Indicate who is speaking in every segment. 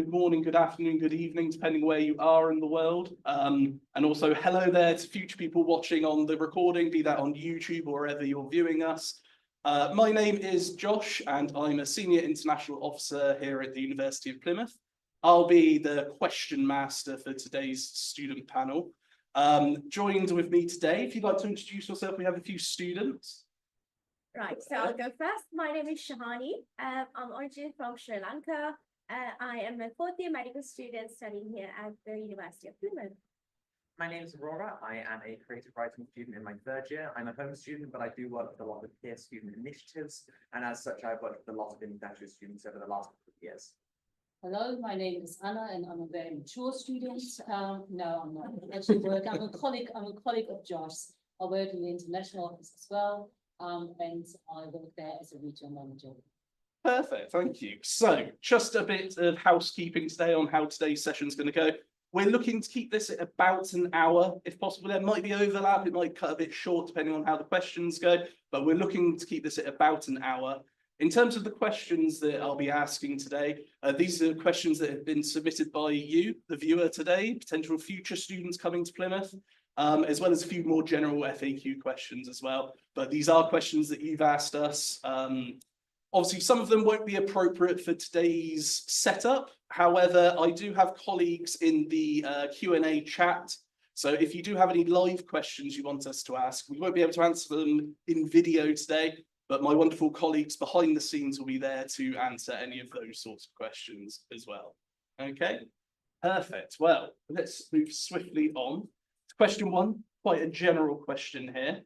Speaker 1: Good morning, good afternoon, good evening, depending where you are in the world. And also hello there to future people watching on the recording, be that on YouTube or wherever you're viewing us. My name is Josh and I'm a Senior International Officer here at the University of Plymouth. I'll be the question master for today's student panel. Joined with me today, if you'd like to introduce yourself, we have a few students.
Speaker 2: Right, so I'll go first. My name is Shahani. I'm originally from Sri Lanka. I am a fourth-year medical student studying here at the University of Plymouth.
Speaker 3: My name is Aurora. I am a creative writing student in my third year. I'm a home student, but I do work with a lot of peer student initiatives. And as such, I've worked with a lot of international students over the last couple of years.
Speaker 4: Hello, my name is Anna, and I'm a very mature student. No, I'm not. I actually work. I'm a colleague of Josh. I work in the international office as well, and I work there as a regional manager.
Speaker 1: Perfect, thank you. So, just a bit of housekeeping today on how today's session is going to go. We're looking to keep this at about an hour, if possible. There might be overlap, it might cut a bit short depending on how the questions go, but we're looking to keep this at about an hour. In terms of the questions that I'll be asking today, these are questions that have been submitted by you, the viewer today, potential future students coming to Plymouth, as well as a few more general FAQ questions as well. But these are questions that you've asked us. Obviously, some of them won't be appropriate for today's setup. However, I do have colleagues in the Q&A chat. So if you do have any live questions you want us to ask, we won't be able to answer them in video today, but my wonderful colleagues behind the scenes will be there to answer any of those sorts of questions as well. Okay, perfect. Well, let's move swiftly on to question one, quite a general question here.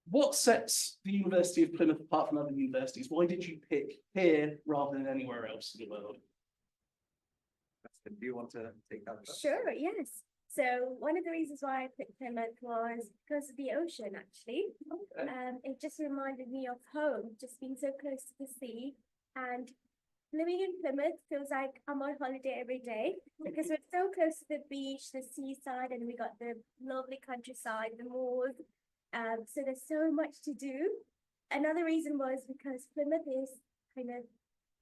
Speaker 1: What sets the University of Plymouth apart from other universities? Why did you pick here rather than anywhere else in the world?
Speaker 3: Do you want to take that first?
Speaker 2: Sure, yes. So one of the reasons why I picked Plymouth was because of the ocean, actually.
Speaker 1: Okay.
Speaker 2: It just reminded me of home, just being so close to the sea. And living in Plymouth feels like I'm on holiday every day because we're so close to the beach, the seaside, and we got the lovely countryside, the moors. So there's so much to do. Another reason was because Plymouth is kind of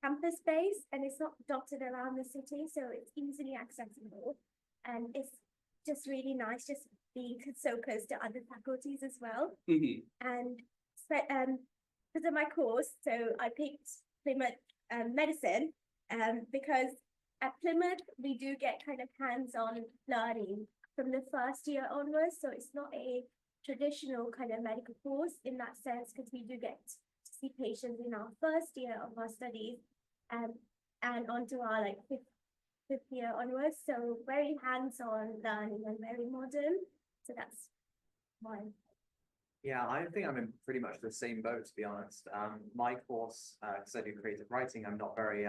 Speaker 2: campus-based and it's not dotted around the city, so it's easily accessible. And it's just really nice just being so close to other faculties as well.
Speaker 1: Mm-hmm.
Speaker 2: And because of my course, so I picked Plymouth medicine because at Plymouth, we do get kind of hands-on learning from the first year onwards. So it's not a traditional kind of medical course in that sense, because we do get to see patients in our first year of our studies and onto our like fifth year onwards. So very hands-on learning and very modern. So that's why.
Speaker 3: Yeah, I think I'm in pretty much the same boat, to be honest. My course, because I do creative writing, I'm not very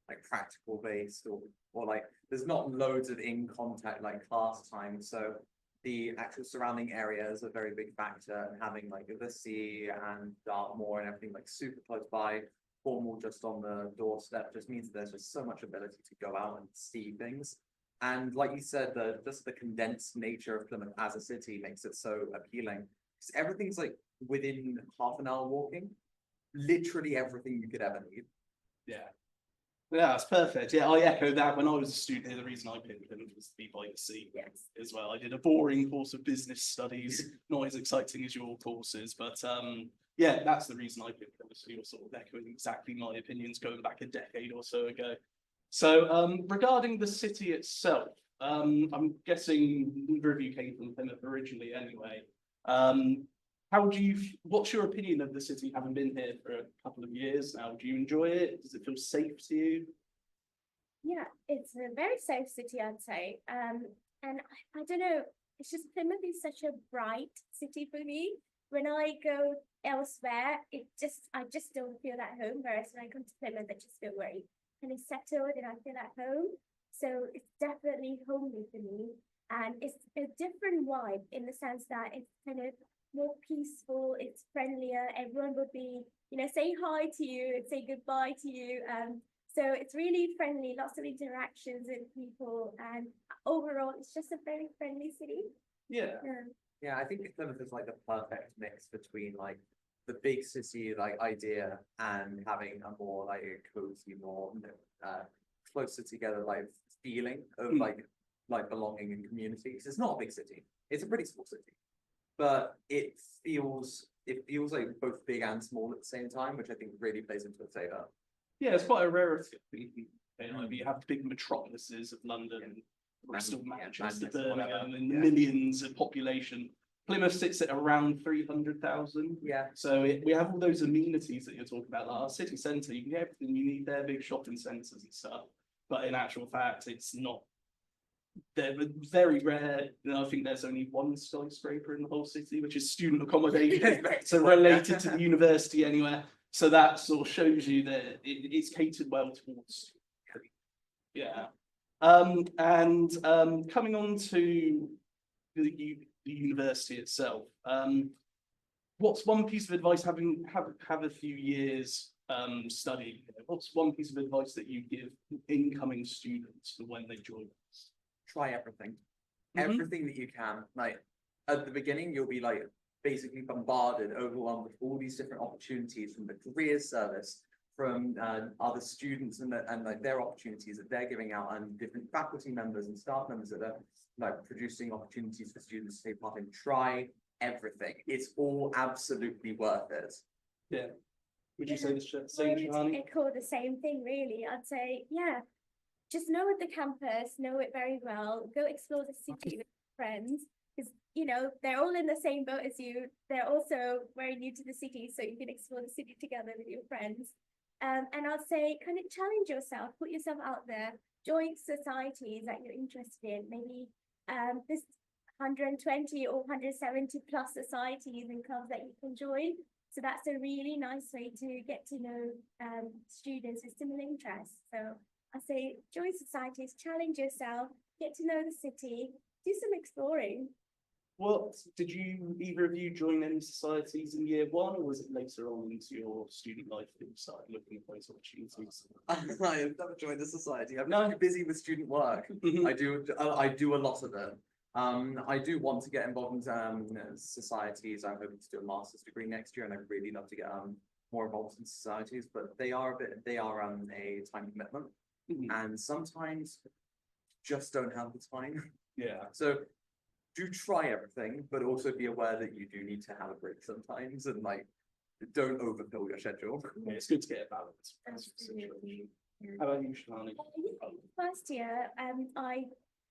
Speaker 3: like practical based or like there's not loads of in contact like class time. So the actual surrounding area is a very big factor, and having like the sea and Dartmoor and everything like super close by, Cornwall just on the doorstep, just means there's just so much ability to go out and see things. And like you said, just the condensed nature of Plymouth as a city makes it so appealing. Because everything's like within half an hour walking, literally everything you could ever need.
Speaker 1: Yeah. Yeah, that's perfect. Yeah, I echo that. When I was a student here, the reason I picked Plymouth was to be by the sea as well. I did a boring course of business studies, not as exciting as your courses, but yeah, that's the reason I picked Plymouth. So you're sort of echoing exactly my opinions going back a decade or so ago. So regarding the city itself, I'm guessing neither of you came from Plymouth originally anyway. What's your opinion of the city, having been here for a couple of years now? Do you enjoy it? Does it feel safe to you?
Speaker 2: Yeah, it's a very safe city, I'd say. And I don't know, it's just Plymouth is such a bright city for me. When I go elsewhere, I just don't feel at home. Whereas when I come to Plymouth, I just feel very kind of settled and I feel at home. So it's definitely homely for me. And it's a different vibe in the sense that it's kind of more peaceful, it's friendlier, everyone would be, say hi to you and say goodbye to you. So it's really friendly, lots of interactions with people, and overall it's just a very friendly city.
Speaker 3: Yeah, I think Plymouth is like the perfect mix between like the big city like idea and having a more like a cozy, more closer together, like feeling of
Speaker 1: Mm.
Speaker 3: like belonging and community. 'Cause it's not a big city. It's a pretty small city, but it feels like both big and small at the same time, which I think really plays into its favour.
Speaker 1: Yeah, it's quite a rarity, I think. You have the big metropolises of London, Bristol, Manchester,
Speaker 3: Manchester, whatever.
Speaker 1: Birmingham, and
Speaker 3: Yeah.
Speaker 1: millions of population. Plymouth sits at around 300,000.
Speaker 3: Yeah.
Speaker 1: So we have all those amenities that you're talking about, like our city centre, you can get everything you need there, big shopping centres and stuff. But in actual fact, it's not. They're very rare. I think there's only one skyscraper in the whole city, which is student accommodation. So related to the university anywhere. So that sort of shows you that it's catered well towards. Yeah. Coming on to the university itself, what's one piece of advice, having have a few years studying, what's one piece of advice that you give incoming students for when they join us?
Speaker 3: Try everything.
Speaker 1: Mhm.
Speaker 3: Everything that you can. Like at the beginning, you'll be like basically bombarded, overwhelmed with all these different opportunities from the career service, from other students and like their opportunities that they're giving out, and different faculty members and staff members that are like producing opportunities for students to take part in. Try everything. It's all absolutely worth it.
Speaker 1: Yeah. Would you
Speaker 2: Yeah,
Speaker 1: say the same,
Speaker 2: I would
Speaker 1: Shivani?
Speaker 2: echo the same thing, really. I'd say, yeah, just know the campus, know it very well, go explore the city with friends, because, they're all in the same boat as you. They're also very new to the city, so you can explore the city together with your friends. And I'll say, kind of challenge yourself, put yourself out there, join societies that you're interested in. Maybe there's 120 or 170 plus societies and clubs that you can join. So that's a really nice way to get to know students with similar interests. So I say join societies, challenge yourself, get to know the city, do some exploring.
Speaker 1: What did you either of you join any societies in year one, or was it later on into your student life that you started looking at those opportunities?
Speaker 3: I've never joined a society. I'm
Speaker 1: No.
Speaker 3: too busy with student work.
Speaker 1: Mhm.
Speaker 3: I do a lot of it. I do want to get involved in societies. I'm hoping to do a master's degree next year, and I'd really love to get more involved in societies. But they are a time commitment,
Speaker 1: Mhm.
Speaker 3: and sometimes just don't have the time.
Speaker 1: Yeah.
Speaker 3: So do try everything, but also be aware that you do need to have a break sometimes, and like don't overfill your schedule.
Speaker 1: Yeah, it's good to get a balance.
Speaker 2: Absolutely.
Speaker 1: How about you, Shivani?
Speaker 2: First year,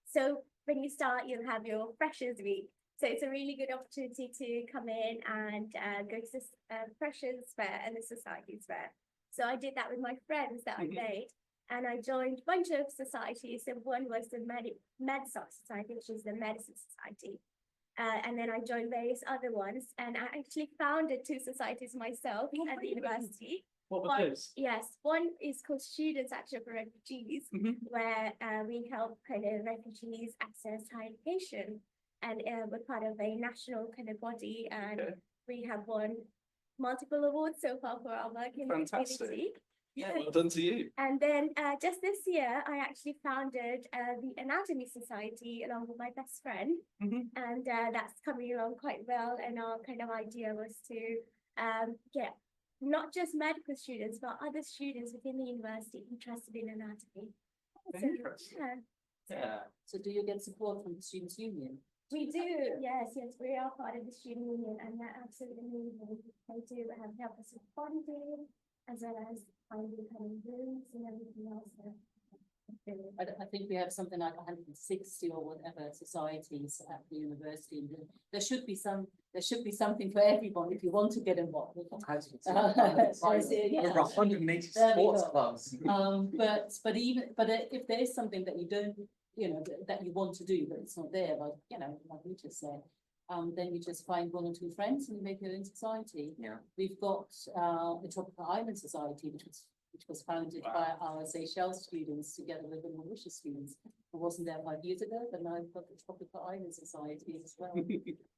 Speaker 2: so when you start, you'll have your freshers week. So it's a really good opportunity to come in and go to this freshers fair and the societies fair. So I did that with my friends that I
Speaker 1: Mhm.
Speaker 2: made, and I joined a bunch of societies. So one was the MedSoc Society, which is the Medicine Society. And then I joined various other ones, and I actually founded 2 societies myself at the university.
Speaker 1: What were
Speaker 2: One-
Speaker 1: those?
Speaker 2: Yes, one is called Students Action for Refugees,
Speaker 1: Mhm.
Speaker 2: where we help kind of refugees access higher education, and we're part of a national kind of body, and
Speaker 1: Okay.
Speaker 2: we have won multiple awards so far for our work in the
Speaker 1: Fantastic.
Speaker 2: community.
Speaker 1: Yeah, well done to you.
Speaker 2: And then just this year, I actually founded the Anatomy Society along with my best friend,
Speaker 1: Mhm.
Speaker 2: and that's coming along quite well. And our kind of idea was to get not just medical students, but other students within the university interested in anatomy. So,
Speaker 1: Interesting.
Speaker 2: yeah.
Speaker 1: Yeah.
Speaker 4: So do you get support from the Students' Union?
Speaker 2: We do, yes, we are part of the student union, and they're absolutely amazing. They do help us with funding, as well as finding kind of rooms and everything else.
Speaker 4: I think we have something like 160 or whatever societies at the university. And there should be something for everyone if you want to get involved.
Speaker 3: Over
Speaker 4: Yeah.
Speaker 3: 180
Speaker 4: There we
Speaker 3: sports
Speaker 4: go.
Speaker 3: clubs.
Speaker 4: But if there is something that you don't, that you want to do, but it's not there, like we just said, then you just find 1 or 2 friends and you make your own society.
Speaker 3: Yeah.
Speaker 4: We've got the Tropical Island Society, which was founded by our Seychelles students together with the Mauritius students. I wasn't there 5 years ago, but now we've got the Tropical Island Society as well.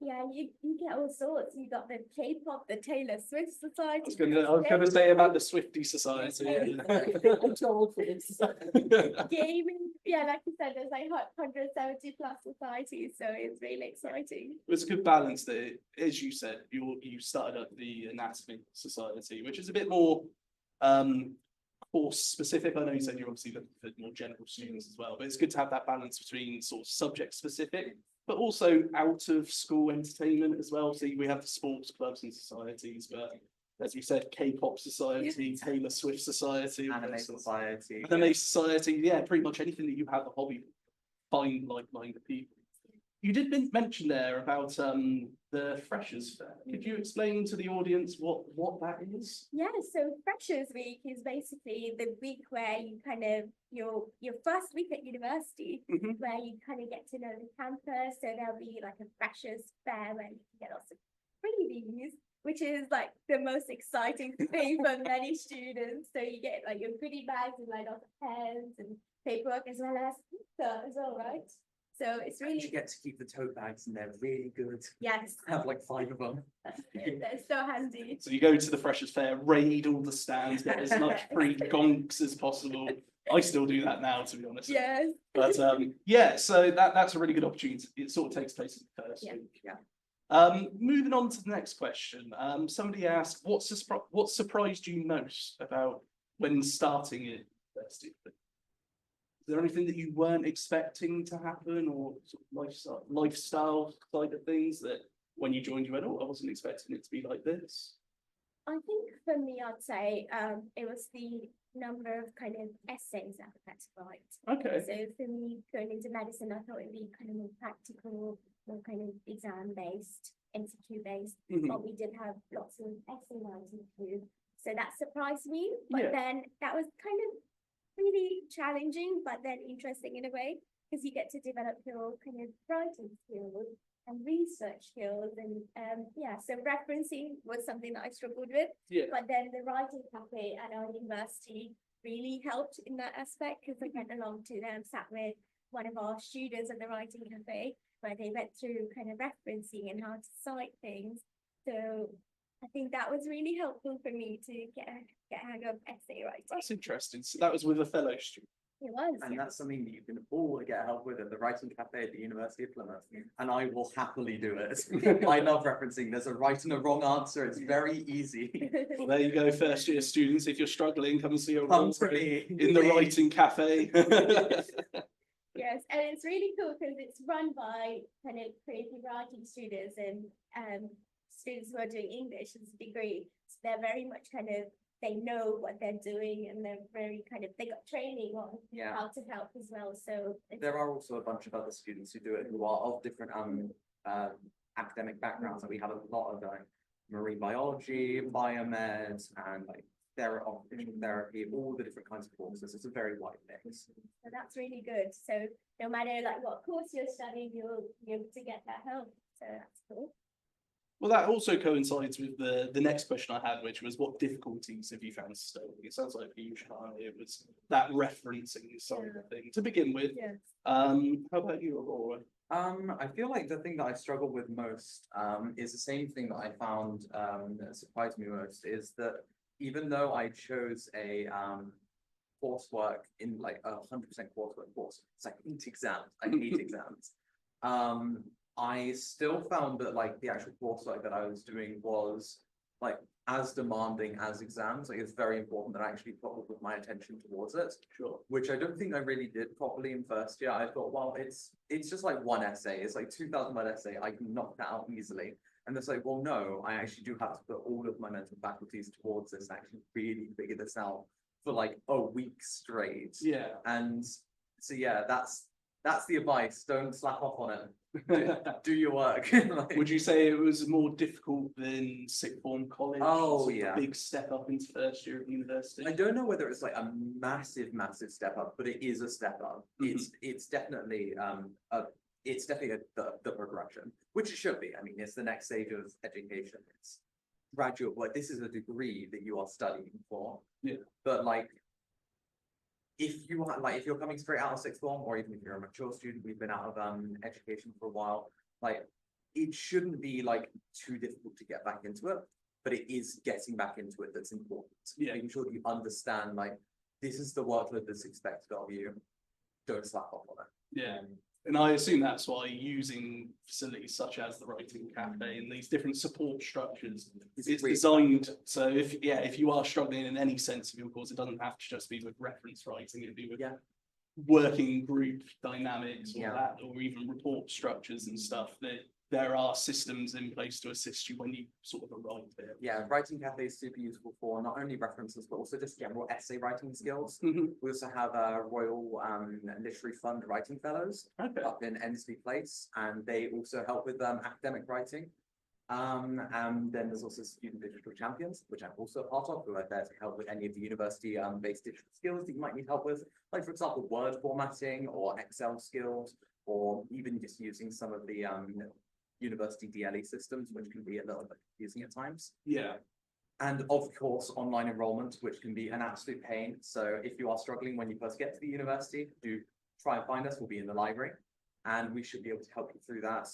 Speaker 2: Yeah, you get all sorts. You got the K-pop, the Taylor Swift Society.
Speaker 1: I was gonna say about the Swifty Society.
Speaker 4: I'm too old for this.
Speaker 2: Gaming. Yeah, like you said, there's like 170 plus societies, so it's really exciting.
Speaker 1: It was a good balance that, as you said, you started up the Anatomy Society, which is a bit more course specific? I know you said you're obviously looking for more general students as well, but it's good to have that balance between sort of subject specific, but also out of school entertainment as well. So we have the sports clubs and societies, but as we said, K-pop society, Taylor Swift society,
Speaker 3: Anime society.
Speaker 1: anime society, yeah, pretty much anything that you have a hobby, find like-minded people. You did mention there about the Freshers Fair. Could you explain to the audience what that is?
Speaker 2: Yeah, so Freshers Week is basically the week where you kind of your first week at university,
Speaker 1: Mhm.
Speaker 2: where you kind of get to know the campus. So there'll be like a Freshers Fair where you can get lots of freebies, which is like the most exciting thing for many students. So you get like your goodie bags and like lots of pens and paperwork as well as pizza as well, right? So it's
Speaker 3: And you
Speaker 2: really,
Speaker 3: get to keep the tote bags and they're really good.
Speaker 2: yes,
Speaker 3: Have like 5 of them.
Speaker 2: that's so handy.
Speaker 1: So you go to the Freshers Fair, raid all the stands, get as much free gonks as possible. I still do that now, to be honest.
Speaker 2: Yes.
Speaker 1: But yeah, so that's a really good opportunity. It sort of takes place in the first
Speaker 2: Yeah.
Speaker 1: week.
Speaker 3: Yeah.
Speaker 1: Moving on to the next question. Somebody asked, what surprised you most about when starting at university? Is there anything that you weren't expecting to happen, or sort of lifestyle side of things that when you joined you went, oh, I wasn't expecting it to be like this?
Speaker 2: I think for me, I'd say it was the number of kind of essays that I had to write.
Speaker 1: Okay.
Speaker 2: So for me, going into medicine, I thought it'd be kind of more practical, more kind of exam based, MCQ based,
Speaker 1: Mhm.
Speaker 2: but we did have lots of essay writing to do. So that surprised me, but
Speaker 1: Yeah.
Speaker 2: then that was kind of really challenging, but then interesting in a way, because you get to develop your kind of writing skills and research skills, and yeah, so referencing was something that I struggled with,
Speaker 1: Yeah.
Speaker 2: but then the writing cafe at our university really helped in that aspect, because I went along to them, sat with one of our students at the writing cafe, where they went through kind of referencing and how to cite things. So I think that was really helpful for me to get a hang of essay writing.
Speaker 1: That's interesting. So that was with a fellow student.
Speaker 2: It was,
Speaker 3: And
Speaker 2: yeah.
Speaker 3: that's something that you can all get help with at the writing cafe at the University of Plymouth. And I will happily do it. I love referencing. There's a right and a wrong answer. It's very easy.
Speaker 1: Well, there you go, first year students. If you're struggling, come and see a
Speaker 3: Come to
Speaker 1: Rory
Speaker 3: me.
Speaker 1: in the writing cafe.
Speaker 2: Yes, and it's really cool because it's run by kind of creative writing students and students who are doing English as a degree. So they're very much kind of, they know what they're doing, and they're very kind of, they got training on
Speaker 3: Yeah.
Speaker 2: how to help as well. So
Speaker 3: There are also a bunch of other students who do it who are of different academic backgrounds. So we have a lot of marine biology, biomed, and like occupational therapy, all the different kinds of courses. It's a very wide mix.
Speaker 2: So that's really good. So no matter like what course you're studying, you'll be able to get that help. So that's cool.
Speaker 1: Well, that also coincides with the next question I had, which was what difficulties have you found studying? It sounds like for you, Shana, it was that referencing side of the thing to begin with.
Speaker 2: Yeah.
Speaker 1: How about you, Aurora?
Speaker 3: I feel like the thing that I struggle with most is the same thing that I found that surprised me most, is that even though I chose a coursework in like 100% coursework course, it's like 8 exams, I hate exams. I still found that like the actual coursework that I was doing was like as demanding as exams. Like it's very important that I actually put all of my attention towards it.
Speaker 1: Sure.
Speaker 3: Which I don't think I really did properly in first year. I thought, well, it's just like one essay. It's like 2,000-word essay. I can knock that out easily. And it's like, well, no, I actually do have to put all of my mental faculties towards this and actually really figure this out for like a week straight.
Speaker 1: Yeah.
Speaker 3: And so yeah, that's the advice. Don't slack off on it. Do your work. Like,
Speaker 1: Would you say it was more difficult than sixth form college?
Speaker 3: Oh,
Speaker 1: Sort of
Speaker 3: yeah.
Speaker 1: a big step up into first year of university.
Speaker 3: I don't know whether it's like a massive step up, but it is a step up. It's definitely the progression, which it should be. I mean, it's the next stage of education. It's graduate, like this is a degree that you are studying for.
Speaker 1: Yeah.
Speaker 3: But like, if you're coming straight out of sixth form, or even if you're a mature student, we've been out of education for a while, like it shouldn't be like too difficult to get back into it, but it is getting back into it that's important.
Speaker 1: Yeah.
Speaker 3: Making sure that you understand like this is the workload that's expected of you. Don't slack off on it.
Speaker 1: Yeah. And I assume that's why using facilities such as the writing cafe and these different support structures, it's
Speaker 3: really-
Speaker 1: designed, so if you are struggling in any sense of your course, it doesn't have to just be with reference writing, it'd be with
Speaker 3: Yeah.
Speaker 1: working group dynamics or
Speaker 3: Yeah.
Speaker 1: that, or even report structures and stuff, that there are systems in place to assist you when you sort of arrive there.
Speaker 3: Yeah, writing cafe is super useful for not only references, but also just general essay writing skills.
Speaker 1: Mhm.
Speaker 3: We also have a Royal Literary Fund Writing Fellows
Speaker 1: Okay,
Speaker 3: up in Ensley Place, and they also help with academic writing. And then there's also Student Digital Champions, which I'm also a part of, who are there to help with any of the university based digital skills that you might need help with, like for example, Word formatting or Excel skills, or even just using some of the university DLE systems, which can be a little bit confusing at times.
Speaker 1: yeah,
Speaker 3: And of course, online enrollment, which can be an absolute pain. So if you are struggling when you first get to the university, do try and find us. We'll be in the library, and we should be able to help you through that.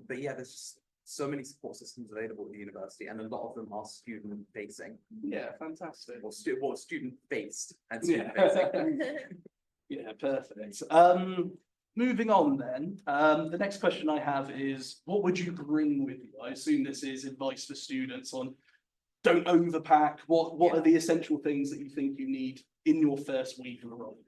Speaker 3: But yeah, there's just so many support systems available at the university, and a lot of them are student facing
Speaker 1: yeah, fantastic.
Speaker 3: or student based and
Speaker 1: Yeah.
Speaker 3: student facing.
Speaker 1: Yeah, perfect. Moving on then, the next question I have is, what would you bring with you? I assume this is advice for students on don't overpack. What are the essential things that you think you need in your first week of arrival?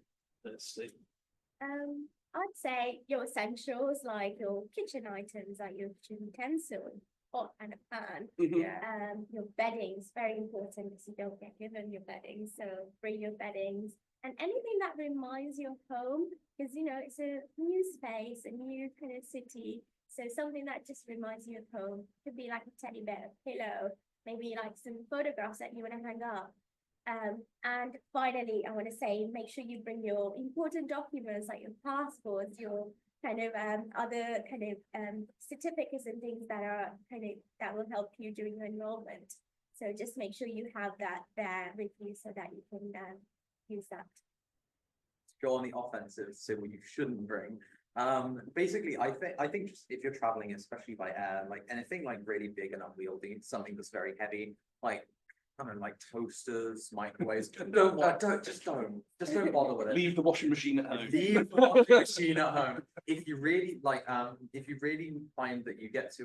Speaker 2: I'd say your essentials, like your kitchen items, like your kitchen utensil, pot and a pan.
Speaker 1: Mhm.
Speaker 2: Your beddings, very important because you don't get given your beddings, so bring your beddings and anything that reminds you of home, because you know it's a new space, a new kind of city. So something that just reminds you of home could be like a teddy bear, a pillow, maybe like some photographs that you want to hang up. And finally, I want to say, make sure you bring your important documents like your passports, your kind of other kind of certificates and things that are that will help you during your enrollment. So just make sure you have that there with you so that you can use that.
Speaker 3: Go on the offensive, so what you shouldn't bring. Basically, I think just if you're traveling, especially by air, like anything like really big and unwieldy, something that's very heavy, like I don't know, like toasters, microwaves. Just don't bother with it.
Speaker 1: Leave the washing machine at home.
Speaker 3: Leave the washing machine at home. If you really if you really find that you get to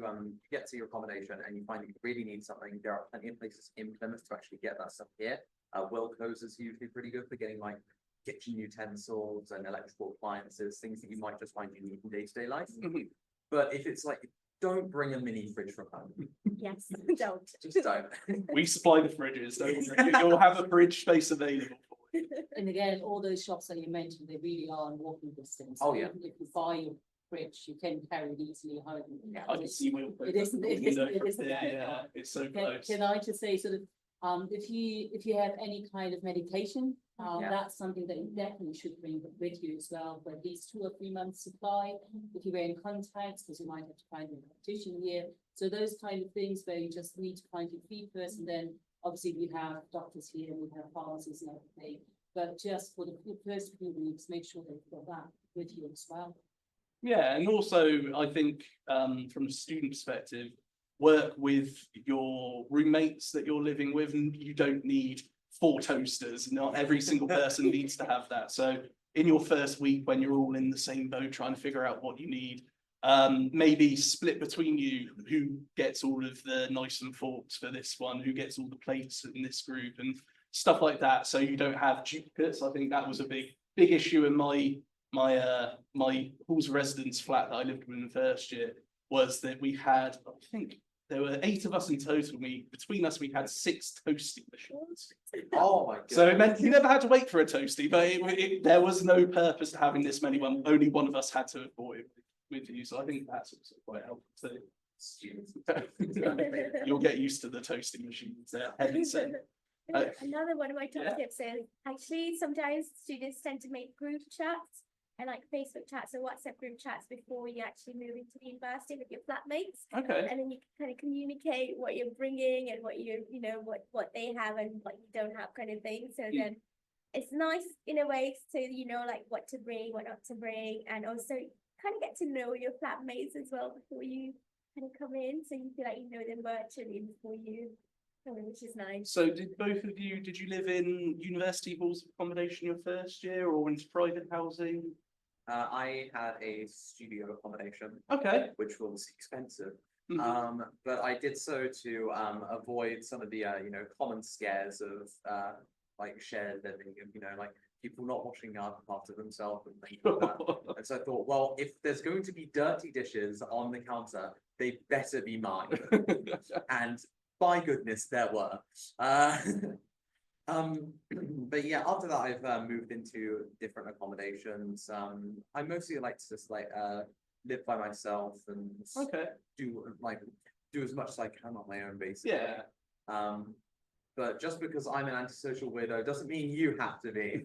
Speaker 3: your accommodation and you find that you really need something, there are plenty of places in Plymouth to actually get that stuff here. Wilco's is usually pretty good for getting like kitchen utensils and electrical appliances, things that you might just find you need in day-to-day life.
Speaker 1: Mhm.
Speaker 3: But if it's like, don't bring a mini fridge from home.
Speaker 2: Yes, don't.
Speaker 3: Just don't.
Speaker 1: We supply the fridges, don't worry. You'll have a fridge space available for you.
Speaker 4: And again, all those shops that you mentioned, they really are in walking distance.
Speaker 3: Oh, yeah.
Speaker 4: Even if you buy your fridge, you can carry it easily home.
Speaker 1: I can see Will.
Speaker 4: It isn't- it isn't- it isn't-
Speaker 1: Yeah, it's so close.
Speaker 4: Can I just say sort of, if you have any kind of medication,
Speaker 3: Yeah.
Speaker 4: that's something that you definitely should bring with you as well, for at least 2 or 3 months supply. If you're wearing contacts, because you might have to find a competition here. So those kind of things where you just need to find your feet first, and then obviously we have doctors here, we have pharmacies and everything. But just for the first few weeks, make sure that you've got that with you as well.
Speaker 1: Yeah, and also I think from a student perspective, work with your roommates that you're living with, and you don't need 4 toasters. Not every single person needs to have that. So in your first week, when you're all in the same boat trying to figure out what you need, maybe split between you who gets all of the knives and forks for this one, who gets all the plates in this group and stuff like that, so you don't have duplicates. I think that was a big issue in my halls of residence flat that I lived with in the first year, was that we had, I think there were 8 of us in total. Between us, we had 6 toasting machines.
Speaker 3: Oh my god.
Speaker 1: So it meant you never had to wait for a toasty, but there was no purpose to having this many. Only one of us had to have bought it with you. So I think that's also quite helpful too.
Speaker 3: Students.
Speaker 1: You'll get used to the toasting machines. They're heaven sent.
Speaker 2: Another one of my top
Speaker 1: yeah.
Speaker 2: tips is actually sometimes students tend to make group chats and like Facebook chats or WhatsApp group chats before you actually move into the university with your flatmates.
Speaker 1: Okay.
Speaker 2: And then you can kind of communicate what you're bringing and what what they have and what you don't have kind of thing. So then it's nice in a way to like what to bring, what not to bring, and also kind of get to know your flatmates as well before you kind of come in, so you feel like you know them virtually before you come in, which is nice.
Speaker 1: So did you live in university halls of accommodation your first year or into private housing?
Speaker 3: I had a studio accommodation,
Speaker 1: Okay.
Speaker 3: which was expensive.
Speaker 1: Mhm.
Speaker 3: But I did so to avoid some of the common scares of like shared living and like people not washing up after themselves and things like that. And so I thought, well, if there's going to be dirty dishes on the counter, they better be mine. And by goodness, there were. But yeah, after that, I've moved into different accommodations. I mostly like to just live by myself and
Speaker 1: Okay.
Speaker 3: do as much as I can on my own basically.
Speaker 1: Yeah.
Speaker 3: But just because I'm an antisocial weirdo doesn't mean you have to be.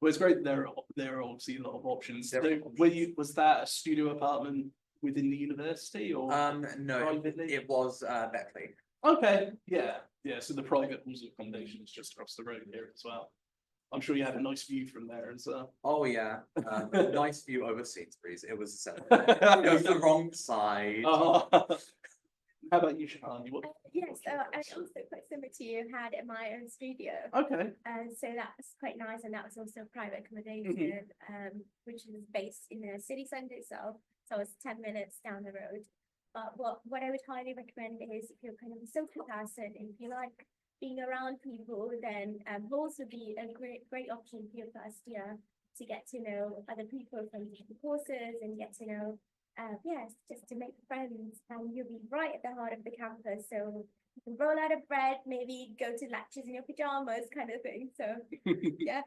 Speaker 1: Well, it's great. There are obviously a lot of options.
Speaker 3: There are
Speaker 1: So, was that a studio apartment within the university or
Speaker 3: No,
Speaker 1: privately?
Speaker 3: it was Beckley.
Speaker 1: Okay, yeah, yeah. So the private halls of accommodation is just across the road here as well. I'm sure you had a nice view from there as well.
Speaker 3: Oh yeah, nice view over Sainsbury's. It was it was the wrong side.
Speaker 1: Oh. How about you, Shani? What?
Speaker 2: Yes, so I also quite similar to you had in my own studio.
Speaker 1: Okay.
Speaker 2: And so that was quite nice, and that was also private accommodation, which is based in the city centre itself. So it's 10 minutes down the road. But what I would highly recommend is if you're kind of a social person, and if you like being around people, then halls would be a great option for your first year to get to know other people from different courses and get to know yes, just to make friends, and you'll be right at the heart of the campus. So you can roll out of bed, maybe go to lectures in your pajamas, kind of thing. So yeah.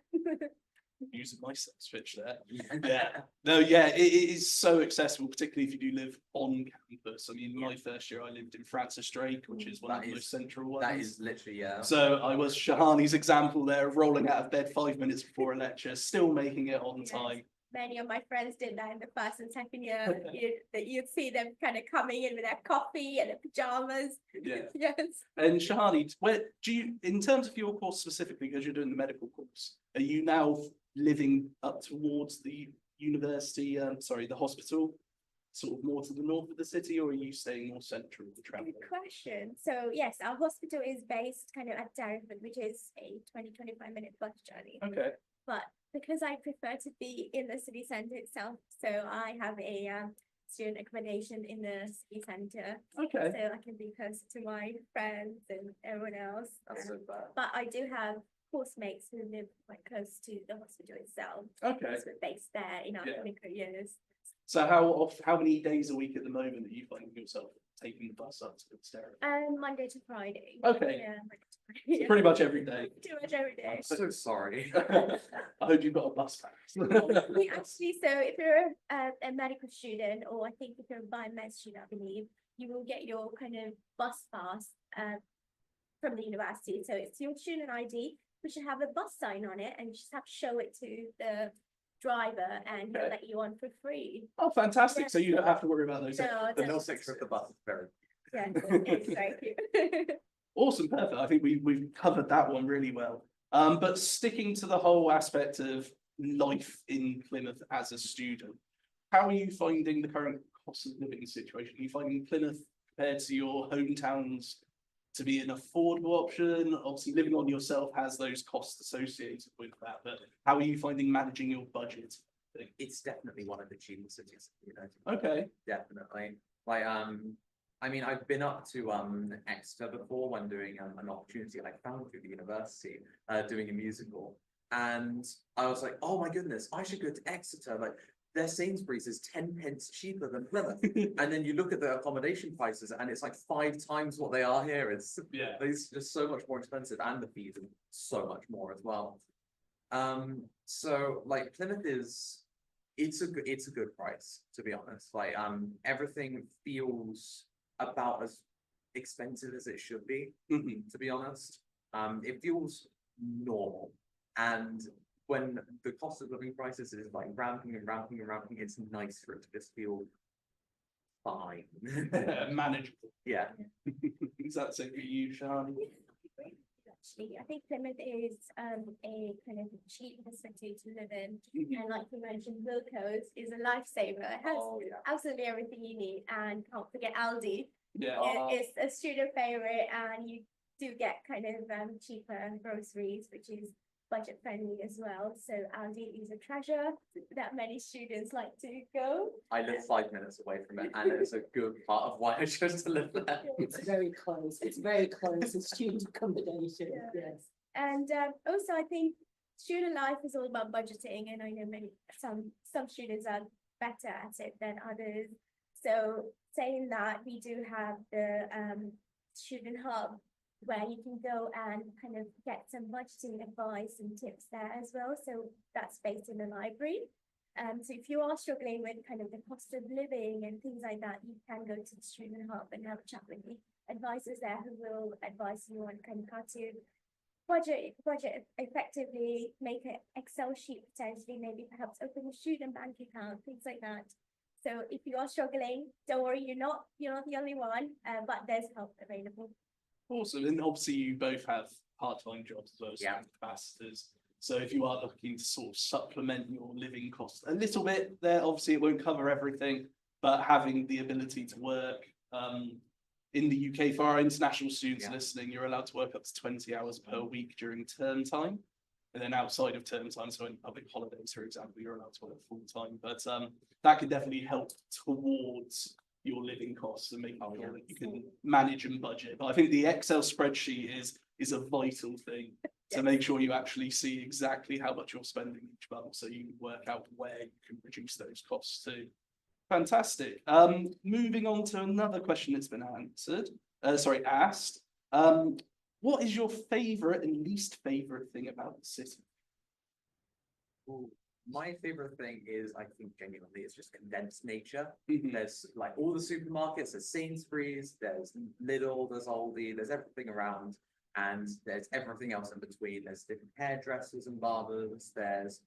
Speaker 1: Using my sales pitch there. Yeah. No, yeah, it is so accessible, particularly if you do live on campus. I mean, my first year I lived in Francis Drake, which is one of the most central ones.
Speaker 3: That is literally, yeah.
Speaker 1: So I was Shahani's example there of rolling out of bed 5 minutes before a lecture, still making it on
Speaker 2: Yes.
Speaker 1: time.
Speaker 2: Many of my friends did that in the first and second year. You'd see them kind of coming in with their coffee and their pajamas.
Speaker 1: Yeah.
Speaker 2: Yes.
Speaker 1: And Shahani, where do you, in terms of your course specifically, because you're doing the medical course, are you now living up towards the university, the hospital, sort of more to the north of the city, or are you staying more central to travel?
Speaker 2: Good question. So yes, our hospital is based kind of at Darrington, which is a 20-25 minute bus journey.
Speaker 1: Okay.
Speaker 2: But because I prefer to be in the city centre itself, so I have a student accommodation in the city centre,
Speaker 1: Okay.
Speaker 2: so I can be closer to my friends and everyone else.
Speaker 3: That's so bad.
Speaker 2: But I do have course mates who live quite close to the hospital itself.
Speaker 1: Okay.
Speaker 2: So we're based there in our
Speaker 1: Yeah.
Speaker 2: clinical years.
Speaker 1: So how many days a week at the moment are you finding yourself taking the bus up to Darrington?
Speaker 2: Monday to Friday.
Speaker 1: Okay.
Speaker 2: Yeah, Monday to
Speaker 1: So
Speaker 2: Friday.
Speaker 1: pretty much every day.
Speaker 2: Pretty much every day.
Speaker 3: I'm so sorry.
Speaker 1: I hope you've got a bus pass.
Speaker 2: We actually, so if you're a medical student, or I think if you're a biomed student, I believe, you will get your kind of bus pass from the university. So it's your student ID, which should have a bus sign on it, and you just have to show it to the driver, and he'll
Speaker 1: Okay.
Speaker 2: let you on for free.
Speaker 1: Oh, fantastic.
Speaker 2: Yeah.
Speaker 1: So you don't have to worry about those.
Speaker 2: No,
Speaker 3: The
Speaker 2: it's
Speaker 3: no section of the bus is very.
Speaker 2: yeah, it's very cute.
Speaker 1: Awesome, perfect. I think we've covered that one really well. But sticking to the whole aspect of life in Plymouth as a student, how are you finding the current cost of living situation? Are you finding Plymouth compared to your hometowns to be an affordable option? Obviously, living on yourself has those costs associated with that, but how are you finding managing your budget?
Speaker 3: It's definitely one of the cheapest cities, know.
Speaker 1: Okay.
Speaker 3: Definitely. Like, I mean, I've been up to Exeter before when doing an opportunity I found through the university, doing a musical. And I was like, oh my goodness, I should go to Exeter. Like, their Sainsbury's is 10 pence cheaper than Plymouth. And then you look at the accommodation prices and it's like 5 times what they are here. It's just so much more expensive, and the fees are so much more as well. So like Plymouth it's a good price, to be honest. Like everything feels about as expensive as it should be, to be honest. It feels normal, and when the cost of living crisis is like ramping and ramping and ramping, it's nice for it to just feel fine.
Speaker 1: Manageable.
Speaker 3: Yeah.
Speaker 1: Is that so for you, Shani?
Speaker 2: Actually, I think Plymouth is a kind of cheap city to live in, and like you mentioned, Wilco's is a lifesaver. It has absolutely everything you need, and can't forget Aldi.
Speaker 1: Yeah.
Speaker 2: It's a student favorite, and you do get kind of cheaper groceries, which is budget friendly as well. So Aldi is a treasure that many students like to go.
Speaker 3: I live 5 minutes away from it, and it's a good part of why I chose to live there.
Speaker 4: It's very close, it's very close, it's student accommodation,
Speaker 2: Yeah.
Speaker 4: yes.
Speaker 2: And also, I think student life is all about budgeting, and I know some students are better at it than others. So saying that, we do have the student hub where you can go and kind of get some budgeting advice and tips there as well. So that's based in the library. So if you are struggling with kind of the cost of living and things like that, you can go to the student hub and have a chat with the advisors there who will advise you on kind of how to budget effectively, make an Excel sheet potentially, maybe perhaps open a student bank account, things like that. So if you are struggling, don't worry, you're not the only one, but there's help available.
Speaker 1: Awesome. And obviously you both have part-time jobs as well as
Speaker 3: Yeah.
Speaker 1: ambassadors. So if you are looking to sort of supplement your living costs a little bit there, obviously it won't cover everything, but having the ability to work in the UK for our international students
Speaker 3: Yeah.
Speaker 1: listening, you're allowed to work up to 20 hours per week during term time. And then outside of term time, so in public holidays, for example, you're allowed to work full time. But that could definitely help towards your living costs and making
Speaker 3: Oh,
Speaker 1: sure
Speaker 3: yeah.
Speaker 1: that you can manage and budget. But I think the Excel spreadsheet is a vital thing to make sure you actually see exactly how much you're spending each month, so you can work out where you can reduce those costs too. Fantastic. Moving on to another question that's been asked. What is your favourite and least favourite thing about the city?
Speaker 3: Ooh, my favorite thing is, I think genuinely, it's just condensed nature.
Speaker 1: Mhm.
Speaker 3: There's like all the supermarkets, there's Sainsbury's, there's Lidl, there's Aldi, there's everything around, and there's everything else in between. There's different hairdressers and barbers, there's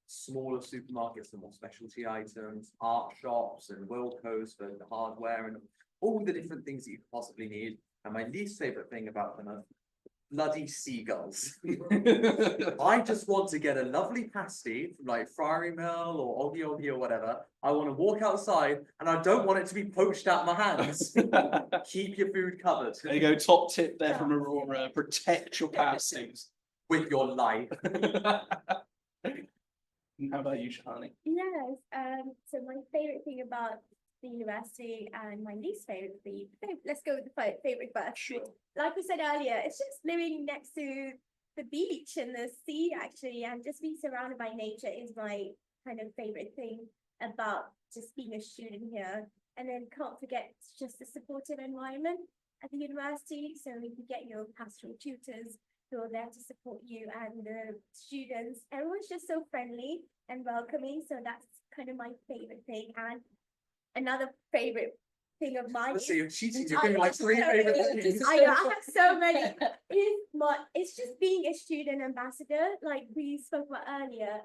Speaker 3: smaller supermarkets for more specialty items, art shops and Wilco's for the hardware and all the different things that you could possibly need. And my least favorite thing about Plymouth, bloody seagulls. I just want to get a lovely pasty from like Friary Mill or Oggy Oggy or whatever. I want to walk outside and I don't want it to be poached out my hands. Keep your food covered
Speaker 1: There you go, top tip there from Aurora, protect your pasties.
Speaker 3: with your life.
Speaker 1: And how about you, Shani?
Speaker 2: Yes, so my favorite thing about the university and my least favorite thing, let's go with the favorite first.
Speaker 1: Sure.
Speaker 2: Like we said earlier, it's just living next to the beach and the sea actually, and just being surrounded by nature is my kind of favorite thing about just being a student here. And then can't forget just the supportive environment at the university. So you can get your pastoral tutors who are there to support you, and the students, everyone's just so friendly and welcoming. So that's kind of my favorite thing. And another favorite thing of mine
Speaker 3: Let's see, you're cheating. You're
Speaker 2: I
Speaker 3: giving like
Speaker 2: know,
Speaker 3: 3
Speaker 2: so
Speaker 3: favorite
Speaker 2: many.
Speaker 3: things.
Speaker 2: I know, I have so many. It's just being a student ambassador, like we spoke about earlier.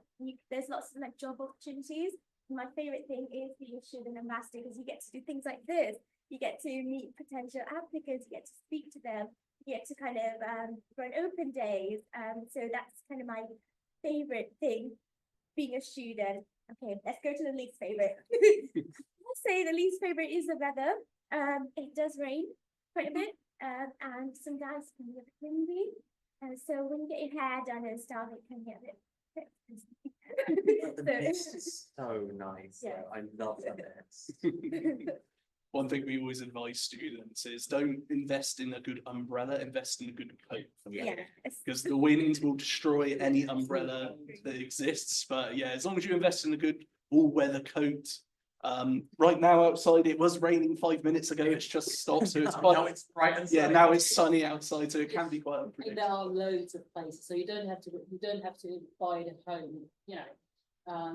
Speaker 2: There's lots of like job opportunities. My favorite thing is being a student ambassador because you get to do things like this. You get to meet potential applicants, you get to speak to them, you get to kind of run open days. So that's kind of my favorite thing, being a student. Okay, let's go to the least favorite. Let's say the least favorite is the weather. It does rain quite a bit, and sometimes it can be a bit windy. And so when you get your hair done and stuff, it can get a bit.
Speaker 3: The mist is so nice.
Speaker 2: Yeah.
Speaker 3: Though. I love the mist.
Speaker 1: One thing we always advise students is don't invest in a good umbrella, invest in a good coat.
Speaker 2: Yeah.
Speaker 1: Because the wind will destroy any umbrella that exists. But yeah, as long as you invest in a good all-weather coat. Right now outside it was raining 5 minutes ago. It's just stopped, so it's quite.
Speaker 3: Now it's bright and
Speaker 1: Yeah,
Speaker 3: sunny.
Speaker 1: now it's sunny outside, so it can be quite
Speaker 4: And there
Speaker 1: unpredictable.
Speaker 4: are loads of places, so you don't have to buy it at home, you know.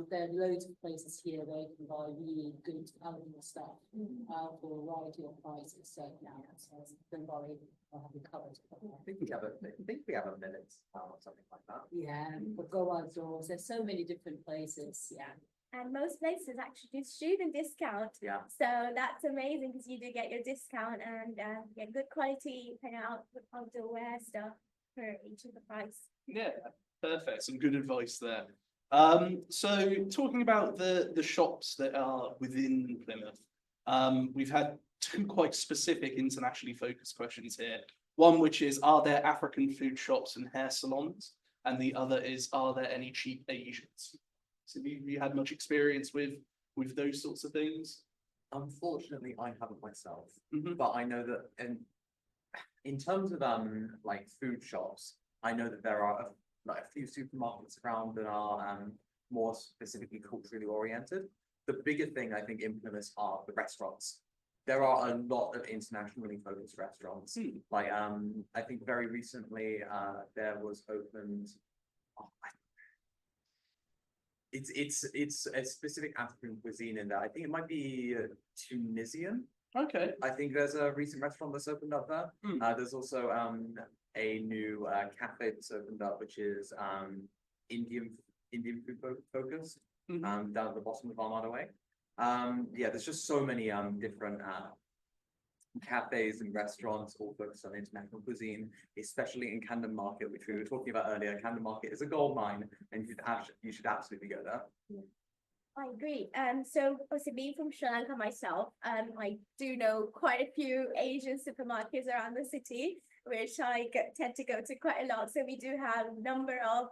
Speaker 4: There are loads of places here where you can buy really good outdoor stuff for a variety of prices. So now, so don't worry, I'll have you covered.
Speaker 3: I think we have a minute or something like that.
Speaker 4: Yeah, but go outdoors. There's so many different places. Yeah.
Speaker 2: And most places actually do student discount.
Speaker 3: Yeah.
Speaker 2: So that's amazing because you do get your discount and get good quality kind of outdoor wear stuff for each of the price.
Speaker 1: Yeah, perfect. Some good advice there. So talking about the shops that are within Plymouth, we've had two quite specific internationally focused questions here. One which is, are there African food shops and hair salons? and the other is, are there any cheap Asians? So have you had much experience with those sorts of things?
Speaker 3: Unfortunately, I haven't myself,
Speaker 1: Mhm.
Speaker 3: but I know that in terms of like food shops, I know that there are like a few supermarkets around that are more specifically culturally oriented. The bigger thing I think in Plymouth are the restaurants. There are a lot of internationally focused restaurants. Like I think very recently there was opened. oh, I- it's a specific African cuisine in there. I think it might be Tunisian.
Speaker 1: Okay.
Speaker 3: I think there's a recent restaurant that's opened up there.
Speaker 1: Hmm.
Speaker 3: There's also a new cafe that's opened up, which is Indian food focused.
Speaker 1: Mhm.
Speaker 3: Down at the bottom of Armada Way. Yeah, there's just so many different cafes and restaurants all focused on international cuisine, especially in Camden Market, which we were talking about earlier. Camden Market is a gold mine, and you should absolutely go there.
Speaker 2: I agree. So obviously being from Sri Lanka myself, I do know quite a few Asian supermarkets around the city, which tend to go to quite a lot. So we do have a number of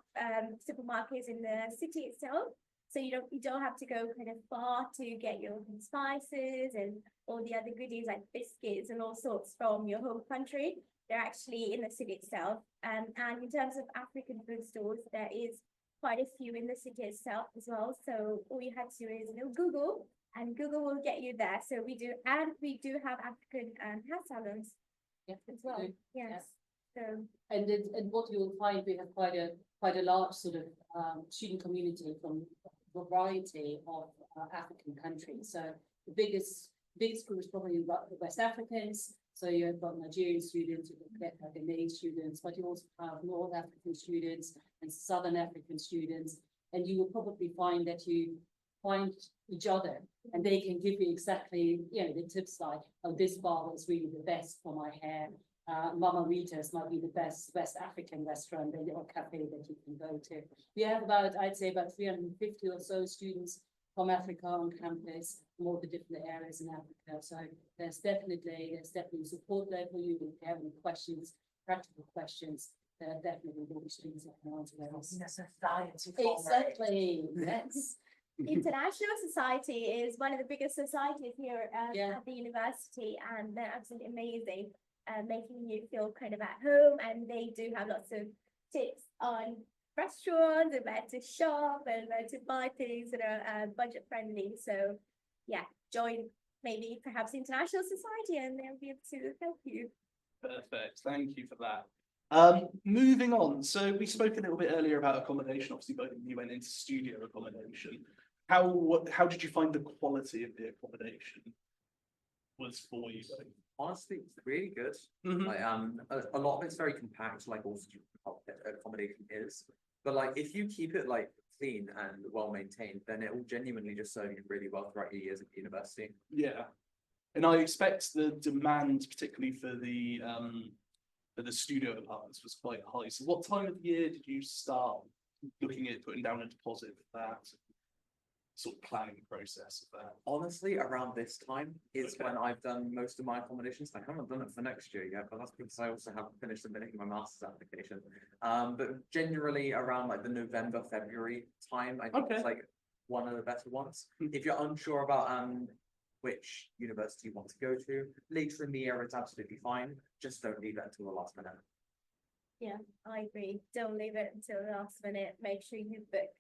Speaker 2: supermarkets in the city itself. So you don't have to go kind of far to get your spices and all the other goodies like biscuits and all sorts from your home country. They're actually in the city itself. And in terms of African food stores, there is quite a few in the city itself as well. So all you have to do is Google, and Google will get you there. So we do have African hair salons
Speaker 4: Yeah,
Speaker 2: as well.
Speaker 4: good.
Speaker 2: Yes. So
Speaker 4: And what you'll find, we have quite a large sort of student community from a variety of African countries. So the biggest group is probably the West Africans. So you've got Nigerian students, you've got Ghanaian students, but you also have North African students and Southern African students. And you will probably find that you find each other, and they can give you exactly, the tips like, oh, this bar is really the best for my hair. Mama Rita's might be the best West African restaurant or cafe that you can go to. We have I'd say about 350 or so students from Africa on campus, from all the different areas in Africa. So there's definitely support there for you. If you have any questions, practical questions, there are definitely will be students that can answer those. Exactly, yes.
Speaker 2: International Society is one of the biggest societies here
Speaker 4: Yeah.
Speaker 2: at the university, and they're absolutely amazing, making you feel kind of at home. And they do have lots of tips on restaurants and where to shop and where to buy things that are budget friendly. So yeah, join maybe perhaps International Society, and they'll be able to help you.
Speaker 1: Perfect. Thank you for that. Moving on. So we spoke a little bit earlier about accommodation. Obviously, both of you went into studio accommodation. How did you find the quality of the accommodation was for you?
Speaker 3: Honestly, it's really good.
Speaker 1: Mhm.
Speaker 3: Like a lot of it's very compact, like all student accommodation is. But like if you keep it like clean and well maintained, then it will genuinely just serve you really well throughout your years at university.
Speaker 1: Yeah. And I expect the demand, particularly for the studio apartments, was quite high. So what time of the year did you start looking at putting down a deposit for that sort of planning process of that?
Speaker 3: Honestly, around this time is
Speaker 1: Okay.
Speaker 3: when I've done most of my accommodations. I haven't done it for next year yet, but that's because I also haven't finished submitting my master's application. But generally around like the November, February time, I think
Speaker 1: Okay.
Speaker 3: it's like one of the better ones.
Speaker 1: Mhm.
Speaker 3: If you're unsure about which university you want to go to, later in the year it's absolutely fine. Just don't leave it until the last minute.
Speaker 2: Yeah, I agree. Don't leave it until the last minute. Make sure you book,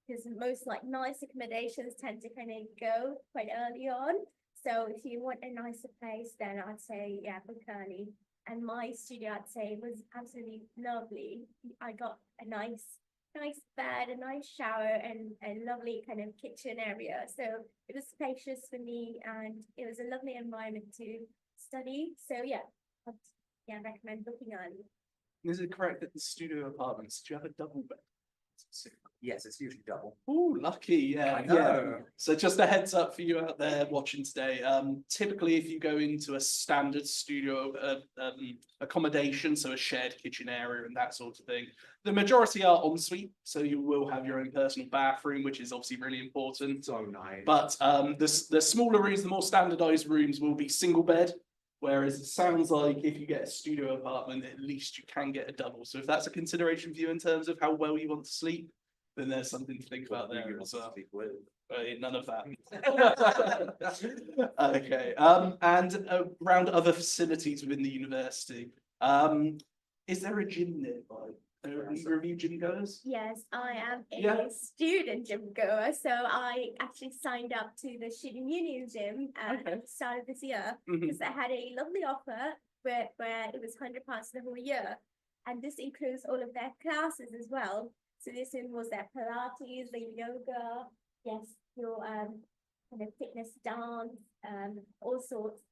Speaker 2: because most like nice accommodations tend to kind of go quite early on. So if you want a nicer place, then I'd say yeah, book early. And my studio, I'd say, was absolutely lovely. I got a nice bed, a nice shower, and a lovely kind of kitchen area. So it was spacious for me, and it was a lovely environment to study. So yeah, I'd recommend booking early.
Speaker 1: Is it correct that the studio apartments, do you have a double bed?
Speaker 3: Yes, it's usually double.
Speaker 1: Oh, lucky, yeah,
Speaker 3: I
Speaker 1: yeah.
Speaker 3: know.
Speaker 1: So just a heads up for you out there watching today. Typically, if you go into a standard studio accommodation, so a shared kitchen area and that sort of thing, the majority are en suite. So you will have your own personal bathroom, which is obviously really important.
Speaker 3: So nice.
Speaker 1: But the smaller rooms, the more standardized rooms will be single bed, Whereas it sounds like if you get a studio apartment, at least you can get a double. So if that's a consideration for you in terms of how well you want to sleep, then there's something to think about there as well. None of that. Okay, and around other facilities within the university, is there a gym nearby? Are either of you gym goers?
Speaker 2: Yes, I am
Speaker 1: Yeah.
Speaker 2: a student gym goer, so I actually signed up to the Student Union gym at
Speaker 1: Okay.
Speaker 2: the start of this year
Speaker 1: Mhm.
Speaker 2: because they had a lovely offer where it was £100 for the whole year, and this includes all of their classes as well. So this was their Pilates, the yoga, yes, your kind of fitness, dance, all sorts.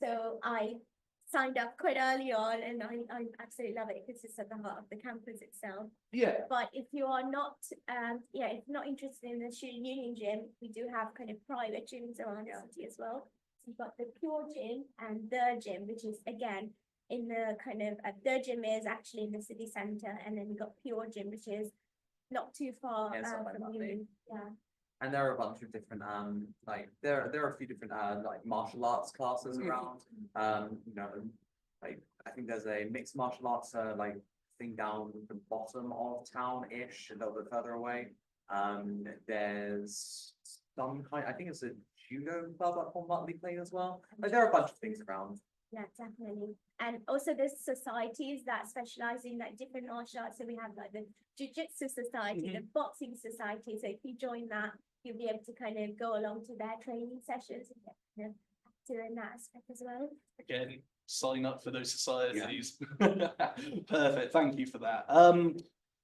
Speaker 2: So I signed up quite early on, and I absolutely love it because it's at the heart of the campus itself.
Speaker 1: Yeah,
Speaker 2: But if you are not, if you're not interested in the student union gym, we do have kind of private gyms around the city as well. So you've got the Pure Gym and the gym, which is again in the kind of the gym is actually in the city centre, and then you've got Pure Gym, which is not too far
Speaker 3: Yeah, it's not
Speaker 2: from
Speaker 3: that
Speaker 2: Union. Yeah.
Speaker 3: And there are a bunch of different, like, there are a few different, like, martial arts classes
Speaker 1: Mhm.
Speaker 3: around. You know, like, I think there's a mixed martial arts, like, thing down the bottom of town-ish, a little bit further away. There's some kind, I think it's a judo club up on Mutley Plain as well. Like, there are a bunch of things around.
Speaker 2: Yeah, definitely. And also there's societies that specialize in like different martial arts. So we have like the Jiu-Jitsu Society, the Boxing Society. So if you join that, you'll be able to kind of go along to their training sessions and get kind of active in that aspect as well.
Speaker 1: again, sign up for those societies. Perfect, thank you for that.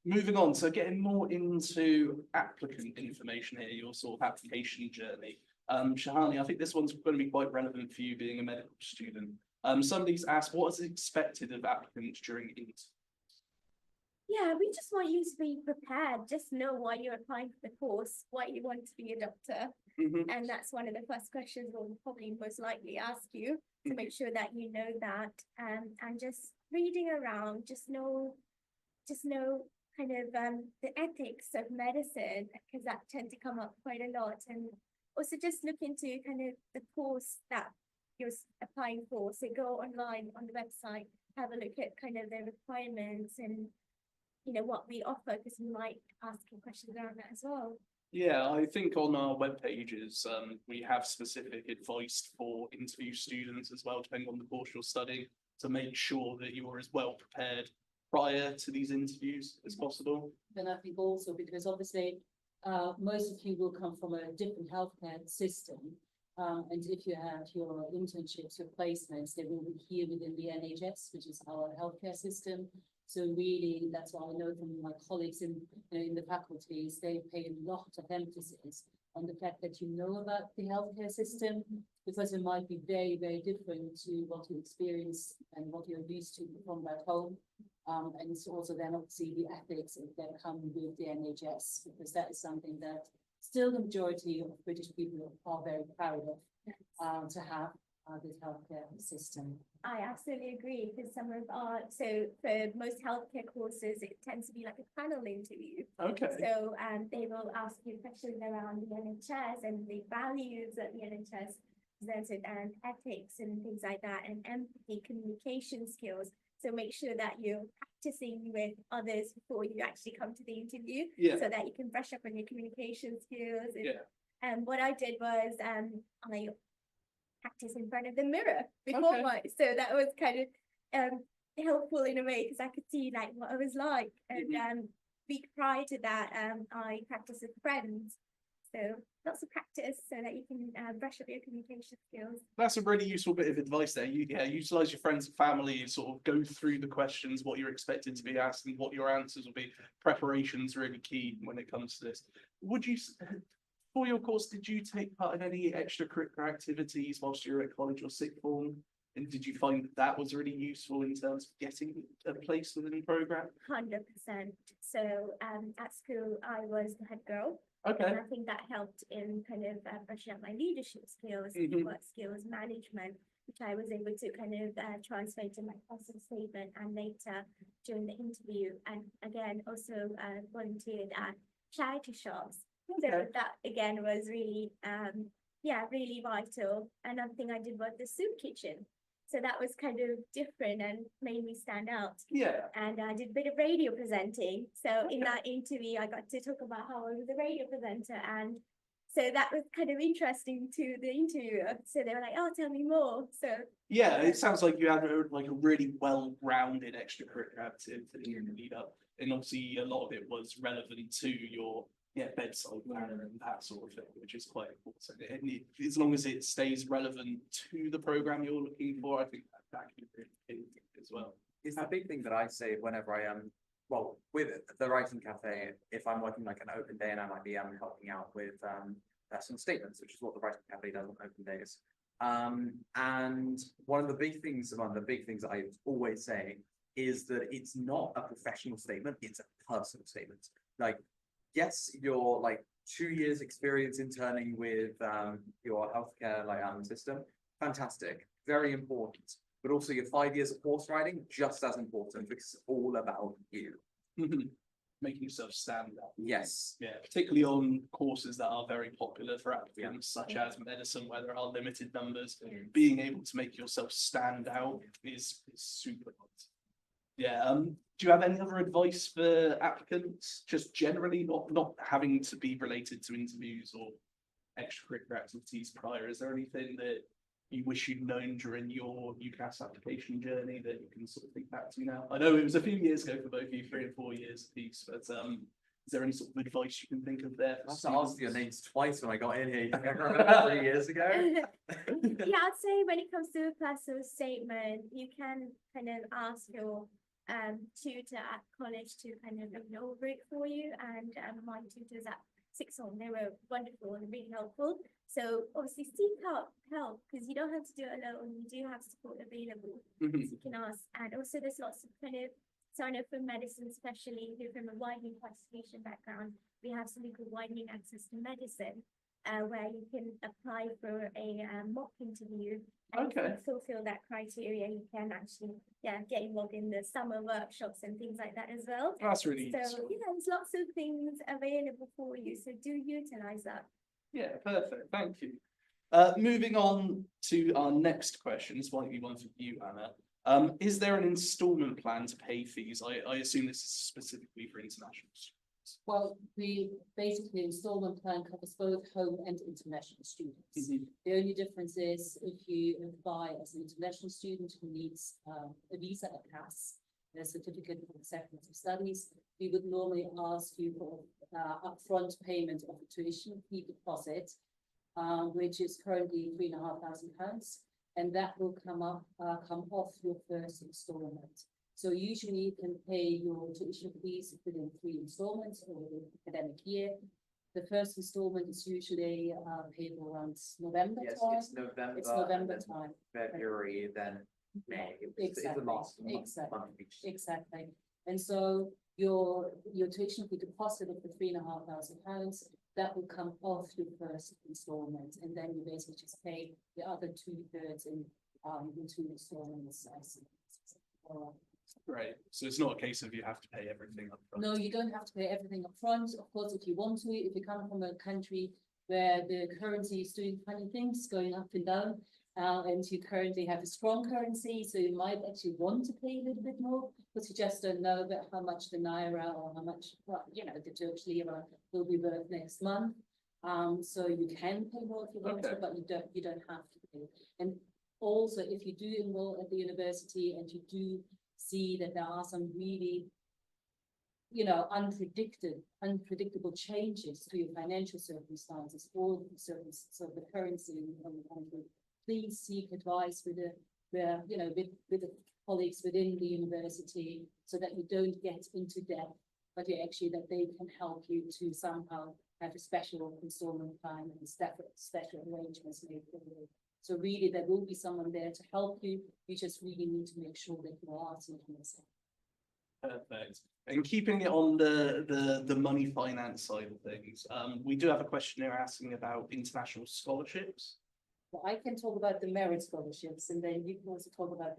Speaker 1: Moving on, so getting more into applicant information here, your sort of application journey. Shahani, I think this one's going to be quite relevant for you being a medical student. Somebody's asked, what is expected of applicants during interview?
Speaker 2: Yeah, we just want you to be prepared. Just know why you're applying for the course, why you want to be a doctor.
Speaker 1: Mhm.
Speaker 2: And that's one of the first questions we'll probably most likely ask you to make sure that you know that. And just reading around, just know kind of the ethics of medicine, because that tend to come up quite a lot. And also just look into kind of the course that you're applying for. So go online on the website, have a look at kind of the requirements and what we offer, because we might ask you questions around that as well.
Speaker 1: Yeah, I think on our web pages, we have specific advice for interview students as well, depending on the course you're studying, to make sure that you're as well prepared prior to these interviews as possible.
Speaker 4: Then I think also because obviously, most of you will come from a different healthcare system. And if you have your internships, your placements, they will be here within the NHS, which is our healthcare system. So really, that's what I know from my colleagues in the faculties, they pay a lot of emphasis on the fact that you know about the healthcare system, because it might be very, very different to what you experience and what you're used to from back home. And it's also then obviously the ethics that come with the NHS, because that is something that still the majority of British people are very proud of, to have this healthcare system.
Speaker 2: I absolutely agree, because so for most healthcare courses, it tends to be like a panel interview.
Speaker 1: Okay.
Speaker 2: So they will ask you questions around the NHS and the values that the NHS presented, and ethics and things like that, and empathy, communication skills. So make sure that you're practicing with others before you actually come to the interview,
Speaker 1: Yeah.
Speaker 2: so that you can brush up on your communication skills.
Speaker 1: Yeah.
Speaker 2: And what I did was I practice in front of the mirror before
Speaker 1: Okay.
Speaker 2: so that was kind of helpful in a way, because I could see like what I was like. And week prior to that, I practiced with friends. So lots of practice so that you can brush up your communication skills.
Speaker 1: That's a really useful bit of advice there. Utilize your friends and family and sort of go through the questions, what you're expected to be asked and what your answers will be. Preparation's really key when it comes to this. For your course, did you take part in any extracurricular activities whilst you were at college or sixth form? And did you find that was really useful in terms of getting a place within the programme?
Speaker 2: 100%. So at school, I was the head girl.
Speaker 1: Okay.
Speaker 2: And I think that helped in kind of brushing up my leadership skills, work skills, management, which I was able to kind of translate to my personal statement and later during the interview. And again, also volunteered at charity shops. So that again was really, really vital. Another thing I did was the soup kitchen. So that was kind of different and made me stand out.
Speaker 1: Yeah.
Speaker 2: And I did a bit of radio presenting. So in that interview, I got to talk about how I was a radio presenter. And so that was kind of interesting to the interviewer. So they were like, oh, tell me more. So
Speaker 1: Yeah, it sounds like you had like a really well-rounded extracurricular activity in the lead up, and obviously a lot of it was relevant to your bedside manner and that sort of thing, which is quite important. As long as it stays relevant to the program you're looking for, I think that can be really key as well.
Speaker 3: It's a big thing that I say whenever I am, well, with the writing cafe, if I'm working like an open day and I might be helping out with some statements, which is what the writing cafe does on open days. And one of the big things that I always say is that it's not a professional statement, it's a personal statement. Like, yes, you're like 2 years experience interning with your healthcare system, fantastic, very important. But also your 5 years of horse riding, just as important, because it's all about you.
Speaker 1: Making yourself stand out.
Speaker 3: Yes.
Speaker 1: Yeah, particularly on courses that are very popular for applicants, such as medicine, where there are limited numbers. Being able to make yourself stand out is super hot. Yeah. Do you have any other advice for applicants, just generally, not having to be related to interviews or extracurricular activities prior? Is there anything that you wish you'd known during your UCAS application journey that you can sort of think back to now? I know it was a few years ago for both of you, 3 and 4 years apiece, but is there any sort of advice you can think of there?
Speaker 3: I have to ask your names twice when I got in here. I remember that 3 years ago.
Speaker 2: yeah, I'd say when it comes to a personal statement, you can kind of ask your tutor at college to kind of look over it for you. And my tutors at Sixth Form, they were wonderful and really helpful. So obviously seek out help, because you don't have to do it alone. You do have support available. So you can ask. And also there's lots of kind of, so I know for medicine, especially if you're from a widening classification background, we have something called widening access to medicine, where you can apply for a mock interview. And if you fulfill that criteria, you can actually get involved in the summer workshops and things like that as well.
Speaker 1: That's really
Speaker 2: So
Speaker 1: useful.
Speaker 2: there's lots of things available for you. So do utilize that.
Speaker 1: Yeah, perfect. Thank you. Moving on to our next question, this might be one for you, Anna. Is there an instalment plan to pay fees? I assume this is specifically for international students.
Speaker 4: Well, the basically installment plan covers both home and international students. The only difference is if you apply as an international student who needs a visa, a pass, a certificate of acceptance of studies, we would normally ask you for upfront payment of the tuition fee deposit, which is currently £3,500, and that will come off your first installment. So usually you can pay your tuition fees within 3 installments over the academic year. The first installment is usually payable around November
Speaker 3: Yes,
Speaker 4: time.
Speaker 3: it's November.
Speaker 4: It's November
Speaker 3: and then
Speaker 4: time.
Speaker 3: February, then May. It's the last month of each.
Speaker 4: Exactly. And so your tuition fee deposit of the £3,500, that will come off your first installment, and then you basically just pay the other 2/3 in 2 installments.
Speaker 1: Right. So it's not a case of you have to pay everything up front.
Speaker 4: No, you don't have to pay everything up front. Of course, if you want to, if you come from a country where the currency is doing funny things, going up and down, and you currently have a strong currency, so you might actually want to pay a little bit more, but you just don't know about how much the naira or how much, well, the Turkish lira will be worth next month. So you can pay more if you want to, but you don't have to pay. And also, if you do enroll at the university and you do see that there are some really, unpredictable changes to your financial circumstances or the currency in the country, please seek advice with the colleagues within the university, so that you don't get into debt, but that they can help you to somehow have a special installment plan and special arrangements made for you. So really, there will be someone there to help you. You just really need to make sure that you are taking this.
Speaker 1: Perfect. And keeping it on the money finance side of things, we do have a question here asking about international scholarships.
Speaker 4: Well, I can talk about the merit scholarships, and then you can also talk about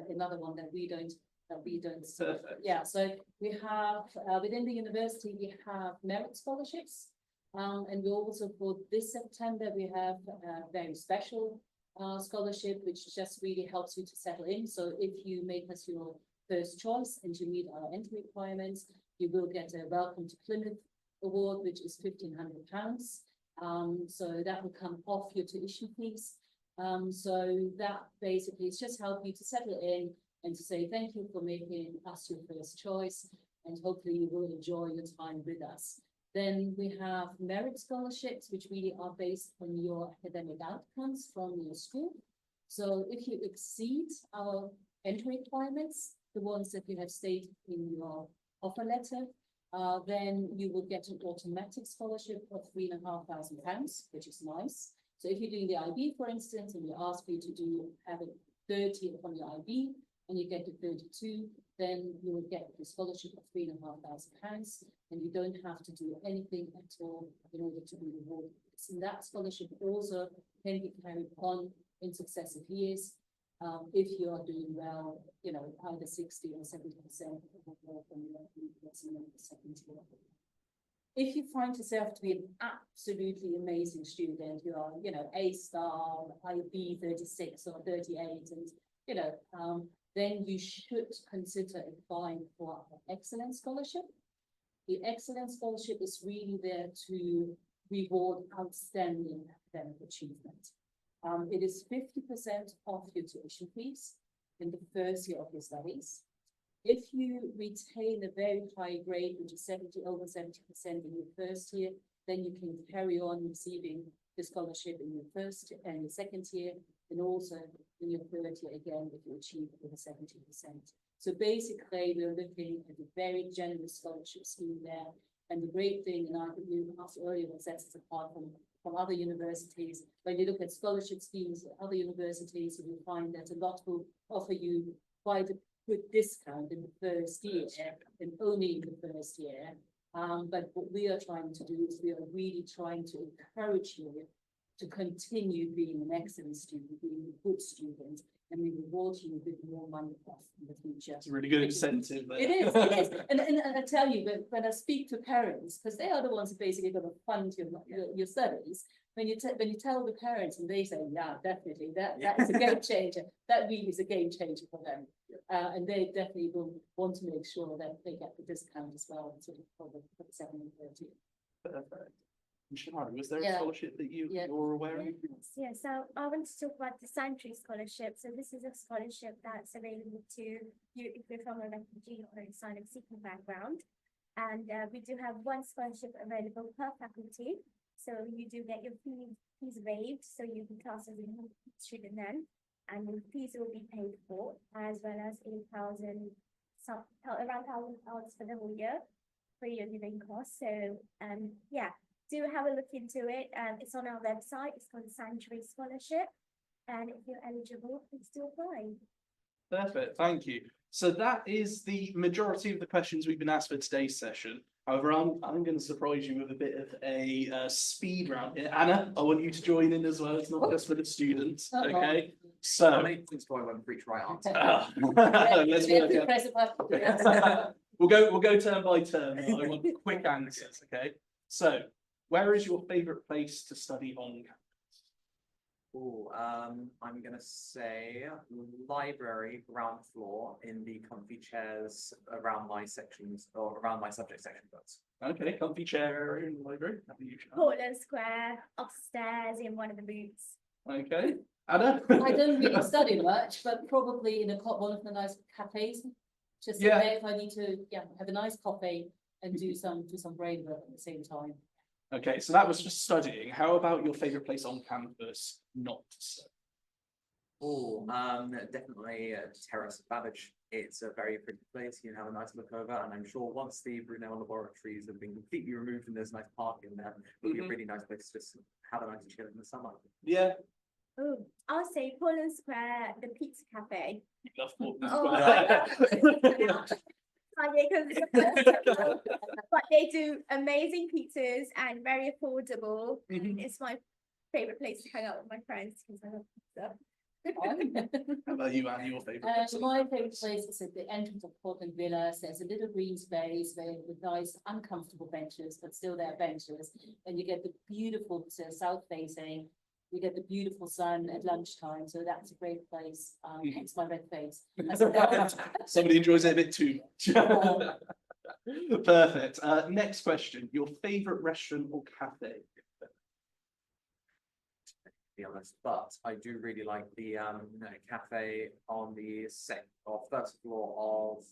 Speaker 4: another one that we don't.
Speaker 1: Perfect.
Speaker 4: Yeah, so we have within the university we have merit scholarships, and we also for this September we have a very special scholarship, which just really helps you to settle in. So if you make us your first choice and you meet our entry requirements, you will get a Welcome to Plymouth award, which is £1,500. So that will come off your tuition fees. So that basically is just help you to settle in and to say thank you for making us your first choice, and hopefully you will enjoy your time with us. Then we have merit scholarships, which really are based on your academic outcomes from your school. So if you exceed our entry requirements, the ones that you have stated in your offer letter, then you will get an automatic scholarship of £3,500, which is nice. So if you're doing the IB, for instance, and we ask you to have a 30 on your IB, and you get to 32, then you will get the scholarship of £3,500, and you don't have to do anything at all in order to be rewarded. And that scholarship also can be carried on in successive years. If you are doing well, you know, either 60 or 70% from your second year. If you find yourself to be an absolutely amazing student, you are, you know, A star, IB 36 or 38, and, you know, then you should consider applying for an excellence scholarship. The excellence scholarship is really there to reward outstanding academic achievement. It is 50% off your tuition fees in the first year of your studies. If you retain a very high grade, which is over 70% in your first year, then you can carry on receiving the scholarship in your first and your second year, and also in your third year again if you achieve over 70%. So basically, we're looking at a very generous scholarship scheme there. And the great thing, and I think you asked earlier, what sets us apart from other universities, when you look at scholarship schemes at other universities, you will find that a lot will offer you quite a good discount in the first year, and only in the first year. But what we are trying to do is we are really trying to encourage you to continue being an excellent student, being a good student, and we reward you with more money off in the future.
Speaker 1: It's a really good incentive there.
Speaker 4: It is. And I tell you, when I speak to parents, because they are the ones who basically going to fund your studies, when you tell the parents and they say, yeah, definitely, that is a game changer. That really is a game changer for them. And they definitely will want to make sure that they get the discount as well, sort of for the 7 and 30.
Speaker 1: Perfect. Shari, was there a
Speaker 4: Yeah.
Speaker 1: scholarship that you're aware of?
Speaker 2: Yeah, so I want to talk about the Sanctuary Scholarship. So this is a scholarship that's available to you if you're from a refugee or asylum seeking background. And we do have one scholarship available per faculty. So you do get your fees waived, so you can class as a student then, and your fees will be paid for, as well as around £1,000 for the whole year for your living costs. So yeah, do have a look into it. It's on our website. It's called Sanctuary Scholarship, and if you're eligible, please do apply.
Speaker 1: Perfect, thank you. So that is the majority of the questions we've been asked for today's session. However, I'm going to surprise you with a bit of a speed round here. Anna, I want you to join in as well. It's not just for the students, okay?
Speaker 3: How
Speaker 1: So
Speaker 3: many points do I want for each right answer?
Speaker 1: let's work out. We'll go turn by turn. I want quick answers, okay? So, where is your favourite place to study on campus?
Speaker 3: Oh, I'm gonna say library, ground floor, in the comfy chairs around my sections or around my subject section books.
Speaker 1: Okay, comfy chair area in the library.
Speaker 2: Portland Square, upstairs in one of the booths.
Speaker 1: Okay, Anna?
Speaker 4: I don't really study much, but probably in one of the nice cafes. Just sit there if I need to, have a nice coffee and do some brain work at the same time.
Speaker 1: Okay, so that was just studying. How about your favourite place on campus not to study?
Speaker 3: Oh, definitely Terrace of Babbage. It's a very pretty place. You can have a nice look over, and I'm sure once the Brunel laboratories have been completely removed and there's a nice park in there, it'll be a really nice place to just have a nice chill in the summer.
Speaker 1: Yeah.
Speaker 2: Oh, I'll say Portland Square, the Pizza Cafe.
Speaker 1: You love Portland
Speaker 2: Oh,
Speaker 1: Square.
Speaker 2: But they do amazing pizzas and very affordable.
Speaker 1: Mhm.
Speaker 2: It's my favorite place to hang out with my friends because I love pizza.
Speaker 1: How about you, Anna? Your favourite place?
Speaker 4: My favourite place is at the entrance of Portland Villas. There's a little green space with nice, uncomfortable benches, but still there are benches. And you get the beautiful south facing We get the beautiful sun at lunchtime, so that's a great place, hence my red face.
Speaker 1: Somebody enjoys it a bit too much. Perfect. Next question. Your favorite restaurant or cafe?
Speaker 3: Be honest, but I do really like the cafe on the first floor of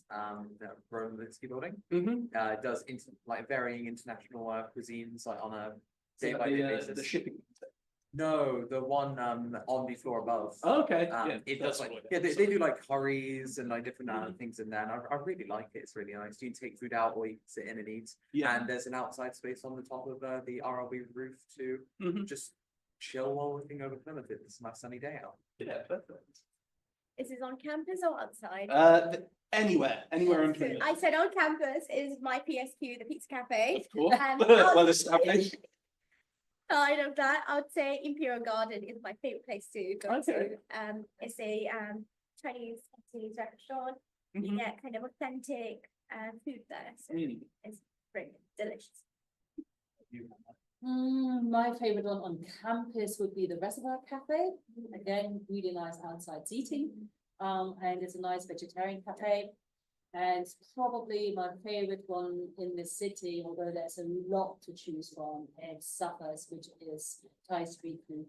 Speaker 3: the Roman Linsky building. It does like varying international cuisines like on a day by day basis.
Speaker 1: The shipping.
Speaker 3: No, the one on the floor above.
Speaker 1: Oh, okay.
Speaker 3: It does like they do like curries and like different things in there, and I really like it. It's really nice. You can take food out or you can sit in and eat.
Speaker 1: Yeah.
Speaker 3: And there's an outside space on the top of the RLB roof to just chill while looking over Plymouth. It's a nice sunny day out.
Speaker 1: Yeah, perfect.
Speaker 2: Is this on campus or outside?
Speaker 1: Anywhere in
Speaker 2: So
Speaker 1: Plymouth.
Speaker 2: I said on campus is my PSQ, the Pizza Cafe.
Speaker 1: Of course.
Speaker 2: Um,
Speaker 1: Well established.
Speaker 2: Side of that, I would say Imperial Garden is my favorite place to go
Speaker 1: Okay.
Speaker 2: to. It's a Chinese restaurant. You get kind of authentic food there, so it's very delicious.
Speaker 4: My favorite one on campus would be the Reservoir Cafe. Again, really nice outside seating. And it's a nice vegetarian cafe. And probably my favorite one in the city, although there's a lot to choose from, is Suppers, which is Thai street food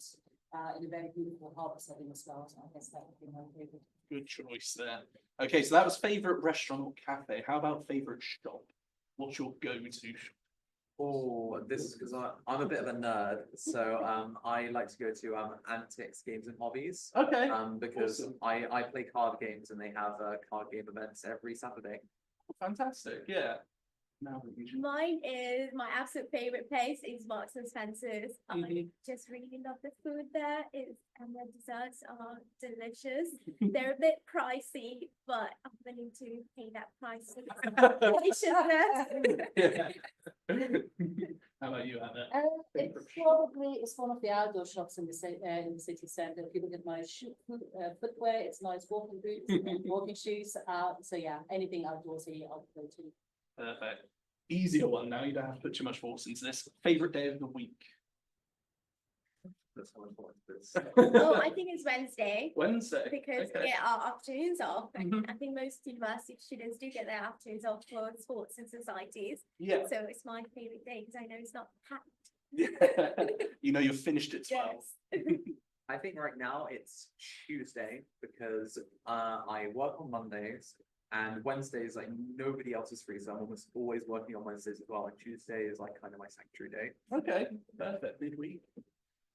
Speaker 4: in a very beautiful harbour setting as well. So I guess that would be my favorite.
Speaker 1: Good choice there. Okay, so that was favorite restaurant or cafe. How about favorite shop? What's your go-to shop?
Speaker 3: Oh, this is because I'm a bit of a nerd, so I like to go to Antiques, Games and Hobbies.
Speaker 1: Okay.
Speaker 3: Because
Speaker 1: awesome.
Speaker 3: I play card games and they have card game events every Saturday.
Speaker 1: Fantastic. Yeah. Now
Speaker 2: Mine is my absolute favorite place is Marks and Spencer's. I just really love the food there. And the desserts are delicious. They're a bit pricey, but I'm willing to pay that price for the deliciousness.
Speaker 1: Yeah. How about you, Anna?
Speaker 4: It's one of the outdoor shops in the city centre. If you look at my footwear, it's nice walking boots, walking shoes. So yeah, anything outdoorsy, I'll go to.
Speaker 1: Perfect. Easier one now. You don't have to put too much force into this. Favorite day of the week?
Speaker 3: That's how important this.
Speaker 2: Oh, I think it's Wednesday.
Speaker 1: Wednesday.
Speaker 2: Because
Speaker 1: Okay.
Speaker 2: we get our afternoons off. And
Speaker 1: Mhm.
Speaker 2: I think most university students do get their afternoons off for sports and societies.
Speaker 1: Yeah.
Speaker 2: So it's my favorite day because I know it's not packed.
Speaker 1: You know you've finished at 12.
Speaker 2: Yes.
Speaker 3: I think right now it's Tuesday because I work on Mondays and Wednesdays like nobody else is free, so I'm almost always working on Wednesdays as well. And Tuesday is like kind of my sanctuary day.
Speaker 1: Okay. Perfect. Midweek.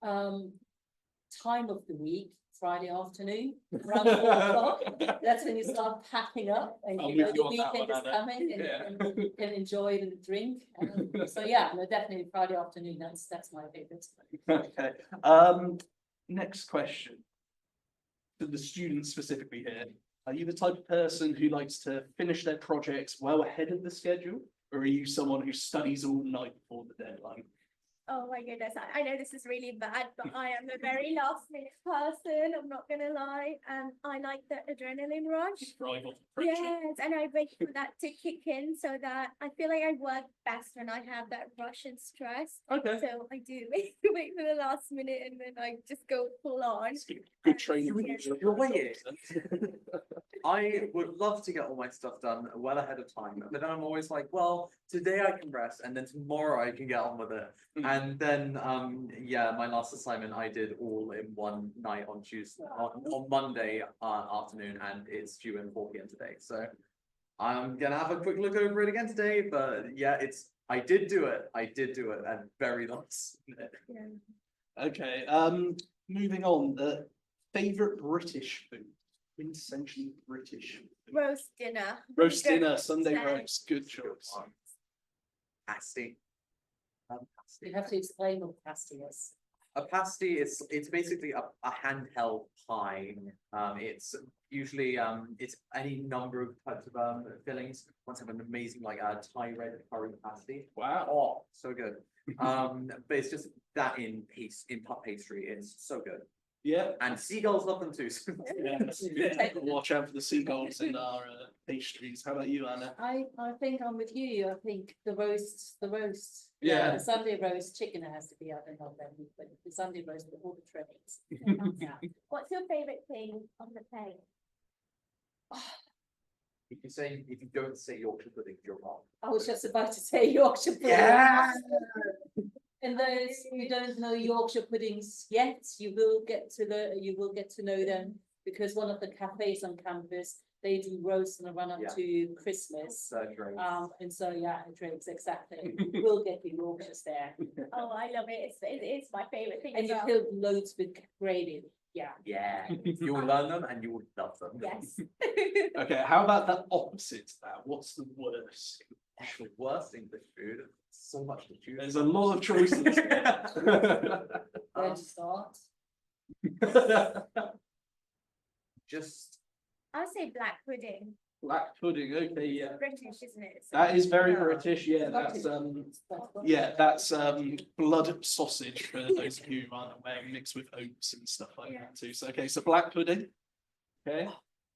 Speaker 4: Time of the week, Friday afternoon, around 4 o'clock. That's when you start packing up and
Speaker 1: I'm
Speaker 4: you know
Speaker 1: with
Speaker 4: the
Speaker 1: you on that
Speaker 4: weekend
Speaker 1: one,
Speaker 4: is
Speaker 1: Anna.
Speaker 4: coming
Speaker 1: Yeah.
Speaker 4: and can enjoy it and drink. So yeah, no, definitely Friday afternoon. That's my favorite.
Speaker 1: Okay. Next question. For the students specifically here, are you the type of person who likes to finish their projects well ahead of the schedule? Or are you someone who studies all night before the deadline?
Speaker 2: Oh my goodness, I know this is really bad, but I am a very last minute person. I'm not gonna lie. I like the adrenaline rush.
Speaker 1: Drive off the pressure.
Speaker 2: Yes, and I wait for that to kick in so that I feel like I work best when I have that rush and stress.
Speaker 1: Okay.
Speaker 2: So I do wait for the last minute and then I just go full on.
Speaker 1: It's good training.
Speaker 3: You're waiting. I would love to get all my stuff done well ahead of time, but then I'm always like, well, today I can rest and then tomorrow I can get on with it. And then, yeah, my last assignment I did all in one night on Tuesday, on Monday afternoon, and it's due in 4 p.m. today. So I'm gonna have a quick look over it again today, but yeah, I did do it at very last minute.
Speaker 2: Yeah.
Speaker 1: Okay. Moving on. Favorite British food. Quintessentially British food.
Speaker 2: Roast dinner.
Speaker 1: Roast
Speaker 2: Good
Speaker 1: dinner, Sunday
Speaker 2: percent.
Speaker 1: roast. Good choice.
Speaker 3: Pasty.
Speaker 4: You have to explain what pasty is.
Speaker 3: A pasty is it's basically a handheld pie. It's usually it's any number of types of fillings. Once have an amazing like Thai red curry pasty.
Speaker 1: Wow.
Speaker 3: Oh, so good. But it's just that in puff pastry. It's so good.
Speaker 1: Yeah.
Speaker 3: And seagulls love them too.
Speaker 1: Yeah. Watch out for the seagulls in our pastries. How about you, Anna?
Speaker 4: I think I'm with you. I think the roast.
Speaker 1: Yeah.
Speaker 4: The Sunday roast chicken has to be up and not then, but the Sunday roast with all the trimmings. Yeah.
Speaker 2: What's your favorite thing on the plate?
Speaker 3: If you don't say Yorkshire pudding, you're wrong.
Speaker 4: I was just about to say Yorkshire pudding.
Speaker 1: Yeah.
Speaker 4: And those who don't know Yorkshire puddings yet, you will get to know them, because one of the cafes on campus, they do roast in the run up
Speaker 3: Yeah.
Speaker 4: to Christmas.
Speaker 3: Surgery.
Speaker 4: And so yeah, it drinks exactly. We'll get you Yorkshires there,
Speaker 2: Oh, I love it. It's my favorite thing.
Speaker 4: and
Speaker 2: as
Speaker 4: you
Speaker 2: well.
Speaker 4: fill loads with gravy. Yeah.
Speaker 3: Yeah, you will learn them and you will love them.
Speaker 2: Yes.
Speaker 1: Okay, how about the opposite to that? What's the worst?
Speaker 3: The worst English food. So much to choose.
Speaker 1: There's a lot of choices.
Speaker 4: Where to start?
Speaker 3: Just
Speaker 2: I'll say black pudding.
Speaker 1: Black pudding, okay, yeah.
Speaker 2: British, isn't it? So-
Speaker 1: That is very
Speaker 3: Yeah.
Speaker 1: British, yeah, that's blood sausage for those of you who aren't aware, mixed with oats and stuff like
Speaker 2: Yeah.
Speaker 1: that too. So, okay, so black pudding. Okay,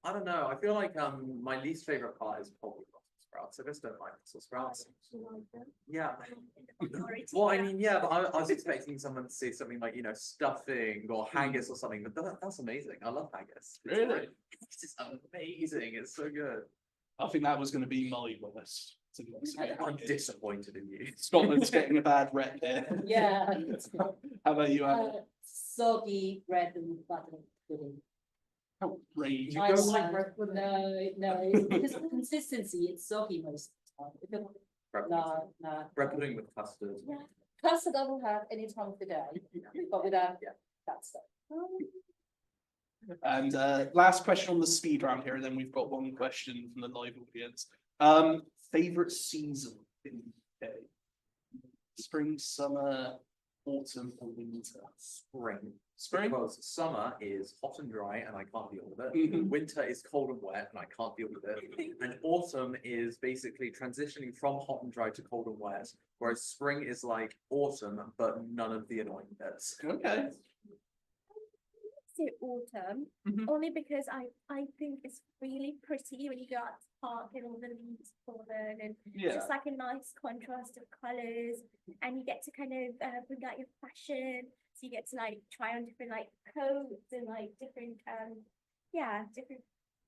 Speaker 3: I don't know. I feel like my least favorite part is probably Brussels sprouts. I just don't like Brussels sprouts. Yeah. Well, I mean, yeah, but I was expecting someone to say something like, stuffing or haggis or something, but that's amazing. I love haggis.
Speaker 1: Really?
Speaker 3: It's just amazing. It's so good.
Speaker 1: I think that was gonna be my worst. To be honest with you.
Speaker 3: I'm disappointed in you.
Speaker 1: Scotland's getting a bad rep here.
Speaker 4: Yeah.
Speaker 1: How about you, Anna?
Speaker 4: Soggy bread and butter pudding.
Speaker 1: Outrageous.
Speaker 3: You
Speaker 4: I
Speaker 3: don't like
Speaker 4: know.
Speaker 3: bread pudding?
Speaker 4: No, because of consistency, it's soggy most of the time. No.
Speaker 3: Bread pudding with custard.
Speaker 2: Yeah.
Speaker 4: Custard I will have any time of the day, but without that stuff.
Speaker 1: And last question on the speed round here, and then we've got one question from the live audience. Favorite season in the UK? Spring, summer, autumn, or winter?
Speaker 3: Spring.
Speaker 1: Spring?
Speaker 3: Because summer is hot and dry and I can't deal with it.
Speaker 1: Mhm.
Speaker 3: Winter is cold and wet and I can't deal with it. And autumn is basically transitioning from hot and dry to cold and wet. Whereas spring is like autumn, but none of the annoying bits.
Speaker 1: Okay.
Speaker 2: Say autumn,
Speaker 1: Mhm.
Speaker 2: only because I think it's really pretty when you go out to the park and all the leaves fallen, and
Speaker 1: Yeah.
Speaker 2: just like a nice contrast of colours, and you get to kind of bring out your fashion, so you get to like try on different like coats and like different different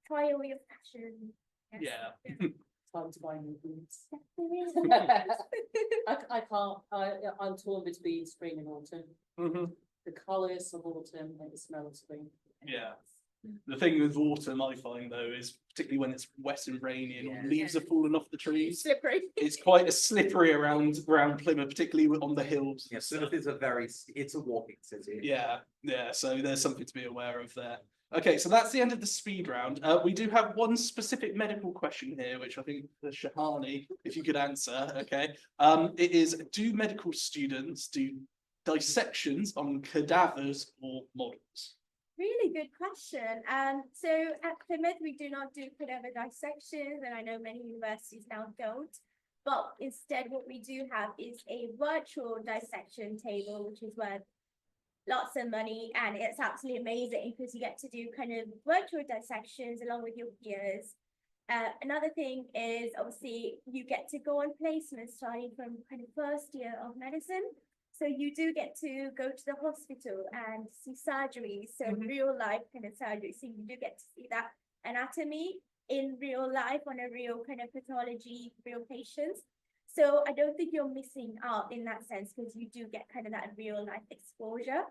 Speaker 2: try all your fashion. Yes.
Speaker 1: Yeah.
Speaker 4: Time to buy new boots.
Speaker 2: Definitely.
Speaker 4: I can't, I'm torn between spring and autumn.
Speaker 1: Mhm.
Speaker 4: The colours of autumn and the smell of spring.
Speaker 1: Yeah. The thing with autumn, I find though, is particularly when it's wet and rainy and all the leaves are
Speaker 2: Yeah.
Speaker 1: falling off the trees.
Speaker 2: Slippery.
Speaker 1: It's quite a slippery around Plymouth, particularly on the hills.
Speaker 3: Yeah,
Speaker 1: and
Speaker 3: Plymouth
Speaker 1: stuff.
Speaker 3: it's a walking city.
Speaker 1: Yeah, so there's something to be aware of there. Okay, so that's the end of the speed round. We do have one specific medical question here, which I think Shahani, if you could answer, okay. It is, do medical students do dissections on cadavers or models?
Speaker 2: Really good question. So at Plymouth, we do not do cadaver dissections, and I know many universities now don't. But instead, what we do have is a virtual dissection table, which is worth lots of money, and it's absolutely amazing because you get to do kind of virtual dissections along with your peers. Another thing is obviously you get to go on placement starting from kind of first year of medicine. So you do get to go to the hospital and see surgery, so real life kind of surgery. So you do get to see that anatomy in real life on a real kind of pathology, real patients. So I don't think you're missing out in that sense because you do get kind of that real life exposure.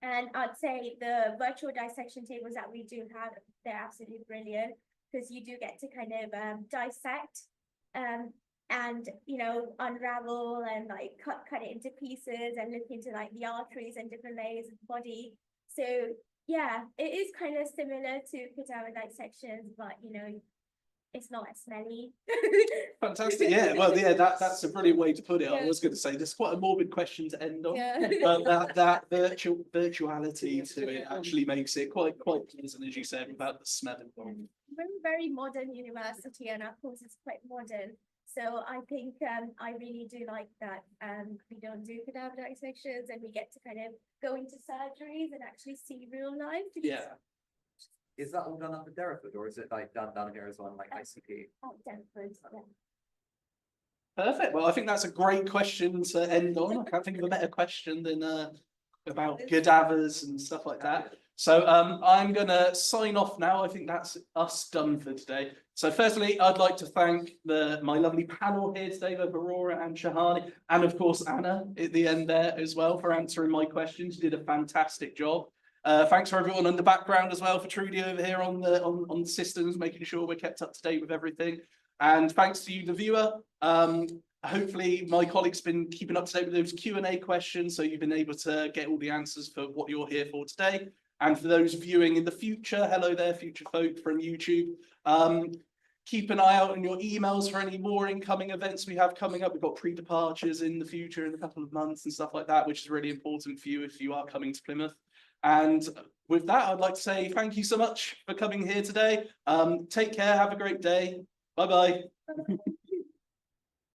Speaker 2: And I'd say the virtual dissection tables that we do have, they're absolutely brilliant because you do get to kind of dissect and unravel and like cut it into pieces and look into like the arteries and different layers of the body. So yeah, it is kind of similar to cadaver dissections, but it's not as smelly.
Speaker 1: Fantastic, yeah, well, yeah, that's a brilliant way to put it. I
Speaker 2: Yeah.
Speaker 1: was going to say, there's quite a morbid question to end on.
Speaker 2: Yeah.
Speaker 1: But that virtuality to it actually makes it quite pleasant, as you said, without the smell involved.
Speaker 2: We're a very modern university and our course is quite modern. So I think I really do like that we don't do cadaver dissections and we get to kind of go into surgeries and actually see real life. because-
Speaker 1: Yeah.
Speaker 3: Is that all done up at Derriford, or is it like done down here as well, like ICP?
Speaker 2: Oh, Denford, yeah.
Speaker 1: Perfect. Well, I think that's a great question to end on. I can't think of a better question than about cadavers and stuff like that. So I'm gonna sign off now. I think that's us done for today. So firstly, I'd like to thank my lovely panel here today, both Aurora and Shahani, and of course Anna at the end there as well for answering my questions. You did a fantastic job. Thanks for everyone in the background as well, for Trudy over here on the systems, making sure we're kept up to date with everything. And thanks to you, the viewer. Hopefully my colleagues been keeping up to date with those Q&A questions, so you've been able to get all the answers for what you're here for today. And for those viewing in the future, hello there, future folk from YouTube. Keep an eye out on your emails for any more incoming events we have coming up. We've got pre-departures in the future in a couple of months and stuff like that, which is really important for you if you are coming to Plymouth. And with that, I'd like to say thank you so much for coming here today. Take care, have a great day. Bye-bye.